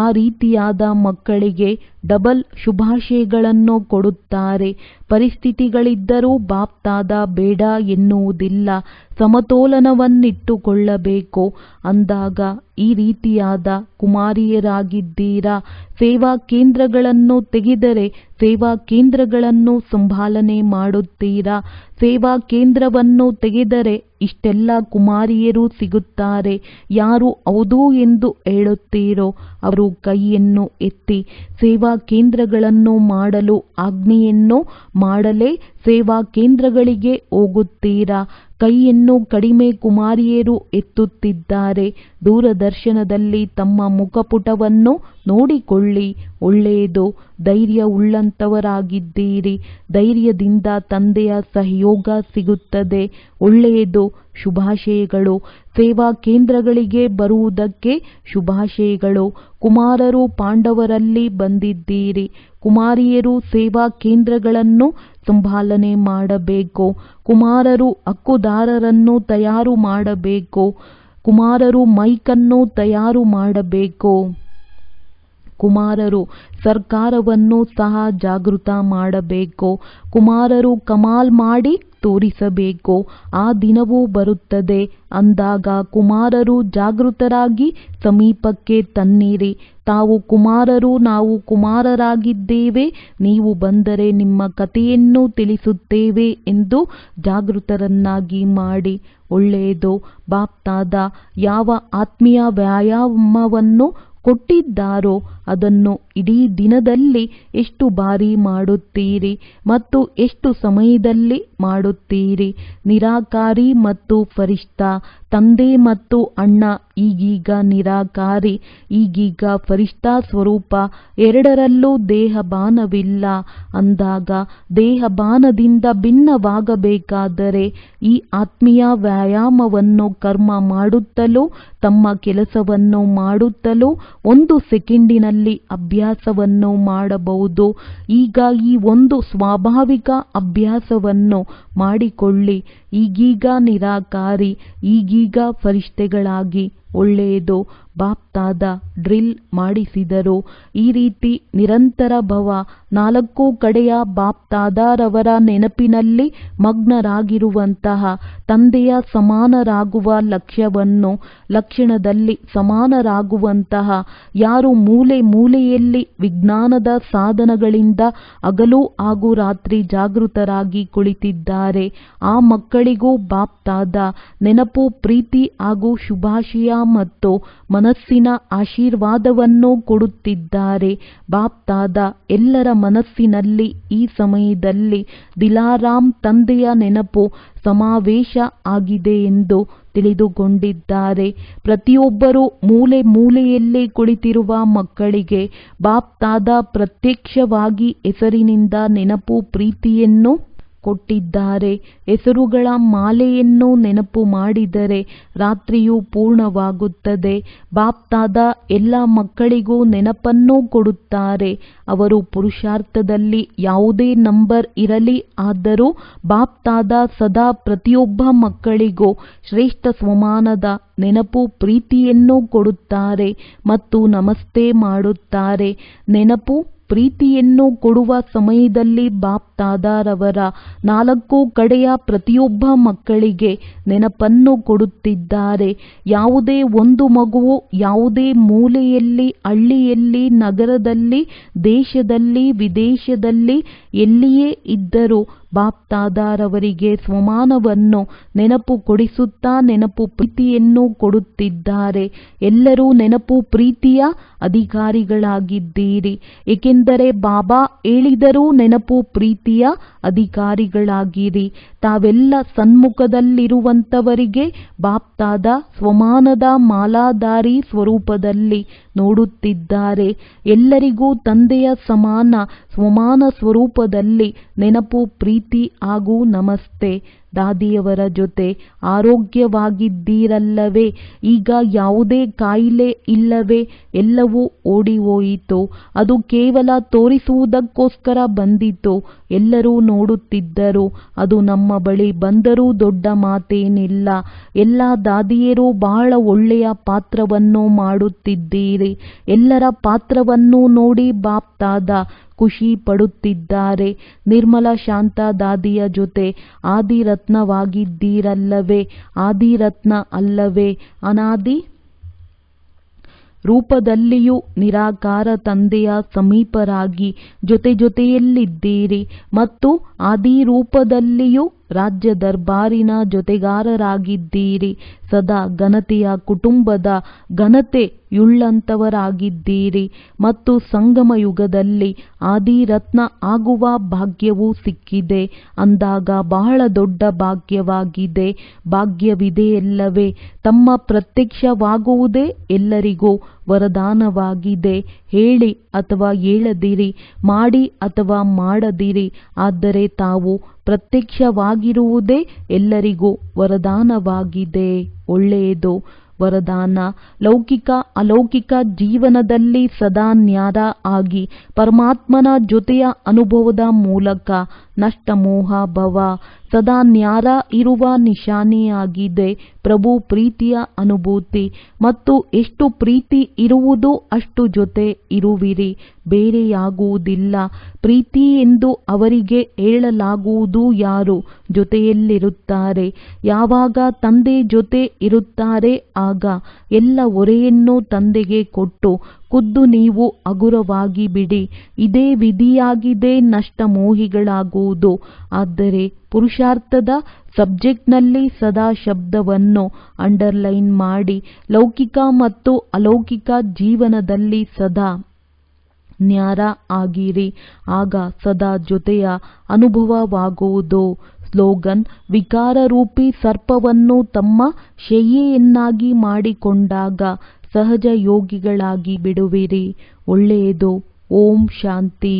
ಆ ರೀತಿಯಾದ ಮಕ್ಕಳಿಗೆ ಡಬಲ್ ಶುಭಾಶಯಗಳನ್ನು ಕೊಡುತ್ತಾರೆ. ಪರಿಸ್ಥಿತಿಗಳಿದ್ದರೂ ಬಾಪ್ತಾದ ಬೇಡ ಎನ್ನುವುದಿಲ್ಲ. ಸಮತೋಲನವನ್ನಿಟ್ಟುಕೊಳ್ಳಬೇಕು. ಅಂದಾಗ ಈ ರೀತಿಯಾದ ಕುಮಾರಿಯರಾಗಿದ್ದೀರಾ. ಸೇವಾ ಕೇಂದ್ರಗಳನ್ನು ತೆಗೆದರೆ ಸೇವಾ ಕೇಂದ್ರಗಳನ್ನು ಸಂಭಾಲನೆ ಮಾಡುತ್ತೀರಾ. ಸೇವಾ ಕೇಂದ್ರವನ್ನು ತೆಗೆದರೆ ಇಷ್ಟೆಲ್ಲ ಕುಮಾರಿಯರು ಸಿಗುತ್ತಾರೆ. ಯಾರು ಹೌದು ಎಂದು ಹೇಳುತ್ತೀರೋ ಅವರು ಕೈಯನ್ನು ಎತ್ತಿ. ಸೇವಾ ಕೇಂದ್ರಗಳನ್ನು ಮಾಡಲು ಆಜ್ಞೆಯನ್ನು ಮಾಡಲೇ ಸೇವಾ ಕೇಂದ್ರಗಳಿಗೆ ಹೋಗುತ್ತೀರಾ? ಕೈಯನ್ನು ಕಡಿಮೆ ಕುಮಾರಿಯರು ಎತ್ತುತ್ತಿದ್ದಾರೆ. ದೂರದರ್ಶನದಲ್ಲಿ ತಮ್ಮ ಮುಖಪುಟವನ್ನು ನೋಡಿಕೊಳ್ಳಿ. ಒಳ್ಳೆಯದು. ಧೈರ್ಯವುಳ್ಳಂತವರಾಗಿದ್ದೀರಿ. ಧೈರ್ಯದಿಂದ ತಂದೆಯ ಸಹಯೋಗ ಸಿಗುತ್ತದೆ. ಒಳ್ಳೆಯದು. ಶುಭಾಶಯಗಳು. ಸೇವಾ ಕೇಂದ್ರಗಳಿಗೆ ಬರುವುದಕ್ಕೆ ಶುಭಾಶಯಗಳು. ಕುಮಾರರು ಪಾಂಡವರಲ್ಲಿ ಬಂದಿದ್ದೀರಿ. ಕುಮಾರಿಯರು ಸೇವಾ ಕೇಂದ್ರಗಳನ್ನು ಸಂಭಾಲನೆ ಮಾಡಬೇಕು. ಕುಮಾರರು ಹಕ್ಕುದಾರರನ್ನು ತಯಾರು ಮಾಡಬೇಕು. ಕುಮಾರರು ಮೈಕನ್ನು ತಯಾರು ಮಾಡಬೇಕು. ಕುಮಾರರು ಸರ್ಕಾರವನ್ನು ಸಹ ಜಾಗೃತ ಮಾಡಬೇಕು. ಕುಮಾರರು ಕಮಾಲ್ ಮಾಡಿ ತೋರಿಸಬೇಕು. ಆ ದಿನವೂ ಬರುತ್ತದೆ. ಅಂದಾಗ ಕುಮಾರರು ಜಾಗೃತರಾಗಿ ಸಮೀಪಕ್ಕೆ ತನ್ನಿರಿ. ತಾವು ಕುಮಾರರು, ನಾವು ಕುಮಾರರಾಗಿದ್ದೇವೆ, ನೀವು ಬಂದರೆ ನಿಮ್ಮ ಕಥೆಯನ್ನು ತಿಳಿಸುತ್ತೇವೆ ಎಂದು ಜಾಗೃತರನ್ನಾಗಿ ಮಾಡಿ. ಒಳ್ಳೆಯದು. ಬಾಪ್ತಾದ ಯಾವ ಆತ್ಮೀಯ ವ್ಯಾಯಾಮವನ್ನು ಕೊಟ್ಟಿದ್ದಾರೋ ಅದನ್ನು ಇಡೀ ದಿನದಲ್ಲಿ ಎಷ್ಟು ಬಾರಿ ಮಾಡುತ್ತೀರಿ ಮತ್ತು ಎಷ್ಟು ಸಮಯದಲ್ಲಿ ಮಾಡುತ್ತೀರಿ? ನಿರಾಕಾರಿ ಮತ್ತು ಫರಿಷ್ಠಾ, ತಂದೆ ಮತ್ತು ಅಣ್ಣ ಈಗೀಗ ನಿರಾಕಾರಿ, ಈಗೀಗ ಫರಿಷ್ಠಾ ಸ್ವರೂಪ, ಎರಡರಲ್ಲೂ ದೇಹಭಾನವಿಲ್ಲ. ಅಂದಾಗ ದೇಹಭಾನದಿಂದ ಭಿನ್ನವಾಗಬೇಕಾದರೆ ಈ ಆತ್ಮೀಯ ವ್ಯಾಯಾಮವನ್ನು ಕರ್ಮ ಮಾಡುತ್ತಲೂ ತಮ್ಮ ಕೆಲಸವನ್ನು ಮಾಡುತ್ತಲೂ 1 ಸೆಕೆಂಡಿನಲ್ಲಿ ಅಭ್ಯಾಸವನ್ನು ಮಾಡಬಹುದು. ಈಗ ಈ ಒಂದು ಸ್ವಾಭಾವಿಕ ಅಭ್ಯಾಸವನ್ನು ಮಾಡಿಕೊಳ್ಳಿ. ಈಗೀಗ ನಿರಾಕಾರಿ, ಈಗೀಗ ಫರಿಷ್ಠೆಗಳಾಗಿ. ಒಳ್ಳೆಯದು. ಬಾಪ್ತಾದ ಡ್ರಿಲ್ ಮಾಡಿಸಿದರು. ಈ ರೀತಿ ನಿರಂತರ ಭವ 4 ಕಡೆಯ ಬಾಪ್ತಾದರವರ ನೆನಪಿನಲ್ಲಿ ಮಗ್ನರಾಗಿರುವಂತಹ ತಂದೆಯ ಸಮಾನರಾಗುವ ಲಕ್ಷಣದಲ್ಲಿ ಸಮಾನರಾಗುವಂತಹ ಯಾರು ಮೂಲೆ ಮೂಲೆಯಲ್ಲಿ ವಿಜ್ಞಾನದ ಸಾಧನಗಳಿಂದ ಹಗಲು ಹಾಗೂ ರಾತ್ರಿ ಜಾಗೃತರಾಗಿ ಕುಳಿತಿದ್ದಾರೆ ಆ ಮಕ್ಕಳಿಗೂ ಬಾಪ್ತಾದ ನೆನಪು, ಪ್ರೀತಿ ಹಾಗೂ ಶುಭಾಶಯ ಮತ್ತು ಮನಸ್ಸಿನ ಆಶೀರ್ವಾದವನ್ನು ಕೊಡುತ್ತಿದ್ದಾರೆ. ಬಾಪ್ತಾದ ಎಲ್ಲರ ಮನಸ್ಸಿನಲ್ಲಿ ಈ ಸಮಯದಲ್ಲಿ ದಿಲಾರಾಮ್ ತಂದೆಯ ನೆನಪು ಸಮಾವೇಶ ಆಗಿದೆ ಎಂದು ತಿಳಿದುಕೊಂಡಿದ್ದಾರೆ. ಪ್ರತಿಯೊಬ್ಬರೂ ಮೂಲೆ ಮೂಲೆಯಲ್ಲಿ ಕುಳಿತಿರುವ ಮಕ್ಕಳಿಗೆ ಬಾಪ್ತಾದ ಪ್ರತ್ಯಕ್ಷವಾಗಿ ಹೆಸರಿನಿಂದ ನೆನಪು, ಪ್ರೀತಿಯನ್ನು ಕೊಟ್ಟಿದ್ದಾರೆ. ಹೆಸರುಗಳ ಮಾಲೆಯನ್ನು ನೆನಪು ಮಾಡಿದರೆ ರಾತ್ರಿಯು ಪೂರ್ಣವಾಗುತ್ತದೆ. ಬಾಪ್ತಾದ ಎಲ್ಲ ಮಕ್ಕಳಿಗೂ ನೆನಪನ್ನು ಕೊಡುತ್ತಾರೆ. ಅವರು ಪುರುಷಾರ್ಥದಲ್ಲಿ ಯಾವುದೇ ನಂಬರ್ ಇರಲಿ, ಆದರೂ ಬಾಪ್ತಾದ ಸದಾ ಪ್ರತಿಯೊಬ್ಬ ಮಕ್ಕಳಿಗೂ ಶ್ರೇಷ್ಠ ಸ್ವಮಾನದ ನೆನಪು, ಪ್ರೀತಿಯನ್ನು ಕೊಡುತ್ತಾರೆ ಮತ್ತು ನಮಸ್ತೆ ಮಾಡುತ್ತಾರೆ. ನೆನಪು ಪ್ರೀತಿಯನ್ನು ಕೊಡುವ ಸಮಯದಲ್ಲಿ ಬಾಪ್ ದಾದಾರವರ 4 ಕಡೆಯ ಪ್ರತಿಯೊಬ್ಬ ಮಕ್ಕಳಿಗೆ ನೆನಪನ್ನು ಕೊಡುತ್ತಿದ್ದಾರೆ. ಯಾವುದೇ ಒಂದು ಮಗುವು ಯಾವುದೇ ಮೂಲೆಯಲ್ಲಿ, ಹಳ್ಳಿಯಲ್ಲಿ, ನಗರದಲ್ಲಿ, ದೇಶದಲ್ಲಿ, ವಿದೇಶದಲ್ಲಿ ಎಲ್ಲಿಯೇ ಇದ್ದರೂ ಬಾಪ್ ದಾದಾರವರಿಗೆ ಸ್ವಮಾನವನ್ನು ನೆನಪು ಕೊಡಿಸುತ್ತಾ ನೆನಪು ಪ್ರೀತಿಯನ್ನು ಕೊಡುತ್ತಿದ್ದಾರೆ. ಎಲ್ಲರೂ ನೆನಪು ಪ್ರೀತಿಯ ಅಧಿಕಾರಿಗಳಾಗಿದ್ದೀರಿ, ಏಕೆಂದರೆ ಬಾಬಾ ಹೇಳಿದರೂ ನೆನಪು ಪ್ರೀತಿಯ ಅಧಿಕಾರಿಗಳಾಗಿರಿ. ತಾವೆಲ್ಲ ಸನ್ಮುಖದಲ್ಲಿರುವಂತವರಿಗೆ ಬಾಪ್ ದಾದಾ ಸ್ವಮಾನದ ಮಾಲಾಧಾರಿ ಸ್ವರೂಪದಲ್ಲಿ ನೋಡುತ್ತಿದ್ದಾರೆ. ಎಲ್ಲರಿಗೂ ತಂದೆಯ ಸಮಾನ ಸ್ವಮಾನ ಸ್ವರೂಪದಲ್ಲಿ ನೆನಪು ಪ್ರೀತಿ ಹಾಗೂ ನಮಸ್ತೆ. ದಾದಿಯವರ ಜೊತೆ ಆರೋಗ್ಯವಾಗಿದ್ದೀರಲ್ಲವೇ? ಈಗ ಯಾವುದೇ ಕಾಯಿಲೆ ಇಲ್ಲವೇ? ಎಲ್ಲವೂ ಓಡಿ ಹೋಯಿತು. ಅದು ಕೇವಲ ತೋರಿಸುವುದಕ್ಕೋಸ್ಕರ ಬಂದಿತು. ಎಲ್ಲರೂ ನೋಡುತ್ತಿದ್ದರು. ಅದು ನಮ್ಮ ಬಳಿ ಬಂದರೂ ದೊಡ್ಡ ಮಾತೇನಿಲ್ಲ. ಎಲ್ಲ ದಾದಿಯರು ಬಹಳ ಒಳ್ಳೆಯ ಪಾತ್ರವನ್ನು ಮಾಡುತ್ತಿದ್ದೀರಿ. ಎಲ್ಲರ ಪಾತ್ರವನ್ನು ನೋಡಿ ಬಾಪ್ ದಾದಾ ಖುಷಿ ಪಡುತ್ತಿದ್ದಾರೆ. ನಿರ್ಮಲ ಶಾಂತ ದಾದಿಯ ಜೊತೆ ಆದಿರತ್ನವಾಗಿದ್ದೀರಲ್ಲವೇ? ಆದಿರತ್ನ ಅಲ್ಲವೇ? ಅನಾದಿ ರೂಪದಲ್ಲಿಯೂ ನಿರಾಕಾರ ತಂದೆಯ ಸಮೀಪರಾಗಿ ಜೊತೆಯಲ್ಲಿದ್ದೀರಿ ಮತ್ತು ಆದಿ ರೂಪದಲ್ಲಿಯೂ ರಾಜ್ಯ ದರ್ಬಾರಿನ ಜೊತೆಗಾರರಾಗಿದ್ದೀರಿ. ಸದಾ ಘನತೆಯ ಕುಟುಂಬದ ಘನತೆಯುಳ್ಳಂತವರಾಗಿದ್ದೀರಿ ಮತ್ತು ಸಂಗಮ ಯುಗದಲ್ಲಿ ಆದಿರತ್ನ ಆಗುವ ಭಾಗ್ಯವೂ ಸಿಕ್ಕಿದೆ ಅಂದಾಗ ಬಹಳ ದೊಡ್ಡ ಭಾಗ್ಯವಾಗಿದೆ. ಭಾಗ್ಯವಿದೆಯಲ್ಲವೇ? ತಮ್ಮ ಪ್ರತ್ಯಕ್ಷವಾಗುವುದೇ ಎಲ್ಲರಿಗೂ ವರದಾನವಾಗಿದೆ. ಹೇಳಿ ಅಥವಾ ಹೇಳದಿರಿ, ಮಾಡಿ ಅಥವಾ ಮಾಡದಿರಿ, ಆದರೆ ತಾವು ಪ್ರತ್ಯಕ್ಷವಾಗಿರುವುದೇ ಎಲ್ಲರಿಗೂ ವರದಾನವಾಗಿದೆ. ಒಳ್ಳೆಯದು. ವರದಾನ: ಲೌಕಿಕ ಅಲೌಕಿಕ ಜೀವನದಲ್ಲಿ ಸದಾ ನ್ಯಾರ ಆಗಿ ಪರಮಾತ್ಮನ ಜೊತೆಯ ಅನುಭವದ ಮೂಲಕ ನಷ್ಟ ಮೋಹ ಭವ ಸದಾ ನ್ಯಾರ ಇರುವ ನಿಶಾನೆಯಾಗಿದೆ. ಪ್ರಭು ಪ್ರೀತಿಯ ಅನುಭೂತಿ ಮತ್ತು ಎಷ್ಟು ಪ್ರೀತಿ ಇರುವುದು ಅಷ್ಟು ಜೊತೆ ಇರುವಿರಿ, ಬೇರೆಯಾಗುವುದಿಲ್ಲ. ಪ್ರೀತಿ ಎಂದು ಅವರಿಗೆ ಹೇಳಲಾಗುವುದು ಯಾರು ಜೊತೆಯಲ್ಲಿರುತ್ತಾರೆ. ಯಾವಾಗ ತಂದೆ ಜೊತೆ ಇರುತ್ತಾರೆ ಆಗ ಎಲ್ಲ ಹೊರೆಯನ್ನು ತಂದೆಗೆ ಕೊಟ್ಟು ಖುದ್ದು ನೀವು ಹಗುರವಾಗಿ ಬಿಡಿ. ಇದೇ ವಿಧಿಯಾಗಿದೆ ನಷ್ಟ ಮೋಹಿಗಳಾಗುವುದು. ಆದರೆ ಪುರುಷಾರ್ಥದ ಸಬ್ಜೆಕ್ಟ್ನಲ್ಲಿ ಸದಾ ಶಬ್ದವನ್ನು ಅಂಡರ್ಲೈನ್ ಮಾಡಿ. ಲೌಕಿಕ ಮತ್ತು ಅಲೌಕಿಕ ಜೀವನದಲ್ಲಿ ಸದಾ ನ್ಯಾರ ಆಗಿರಿ, ಆಗ ಸದಾ ಜೊತೆಯ ಅನುಭವವಾಗುವುದು. ಸ್ಲೋಗನ್: ವಿಕಾರ ರೂಪಿ ಸರ್ಪವನ್ನು ತಮ್ಮ ಶಯ್ಯೆಯನ್ನಾಗಿ ಮಾಡಿಕೊಂಡಾಗ ಸಹಜ ಯೋಗಿಗಳಾಗಿ ಬಿಡುವಿರಿ. ಒಳ್ಳೆಯದು. ಓಂ ಶಾಂತಿ.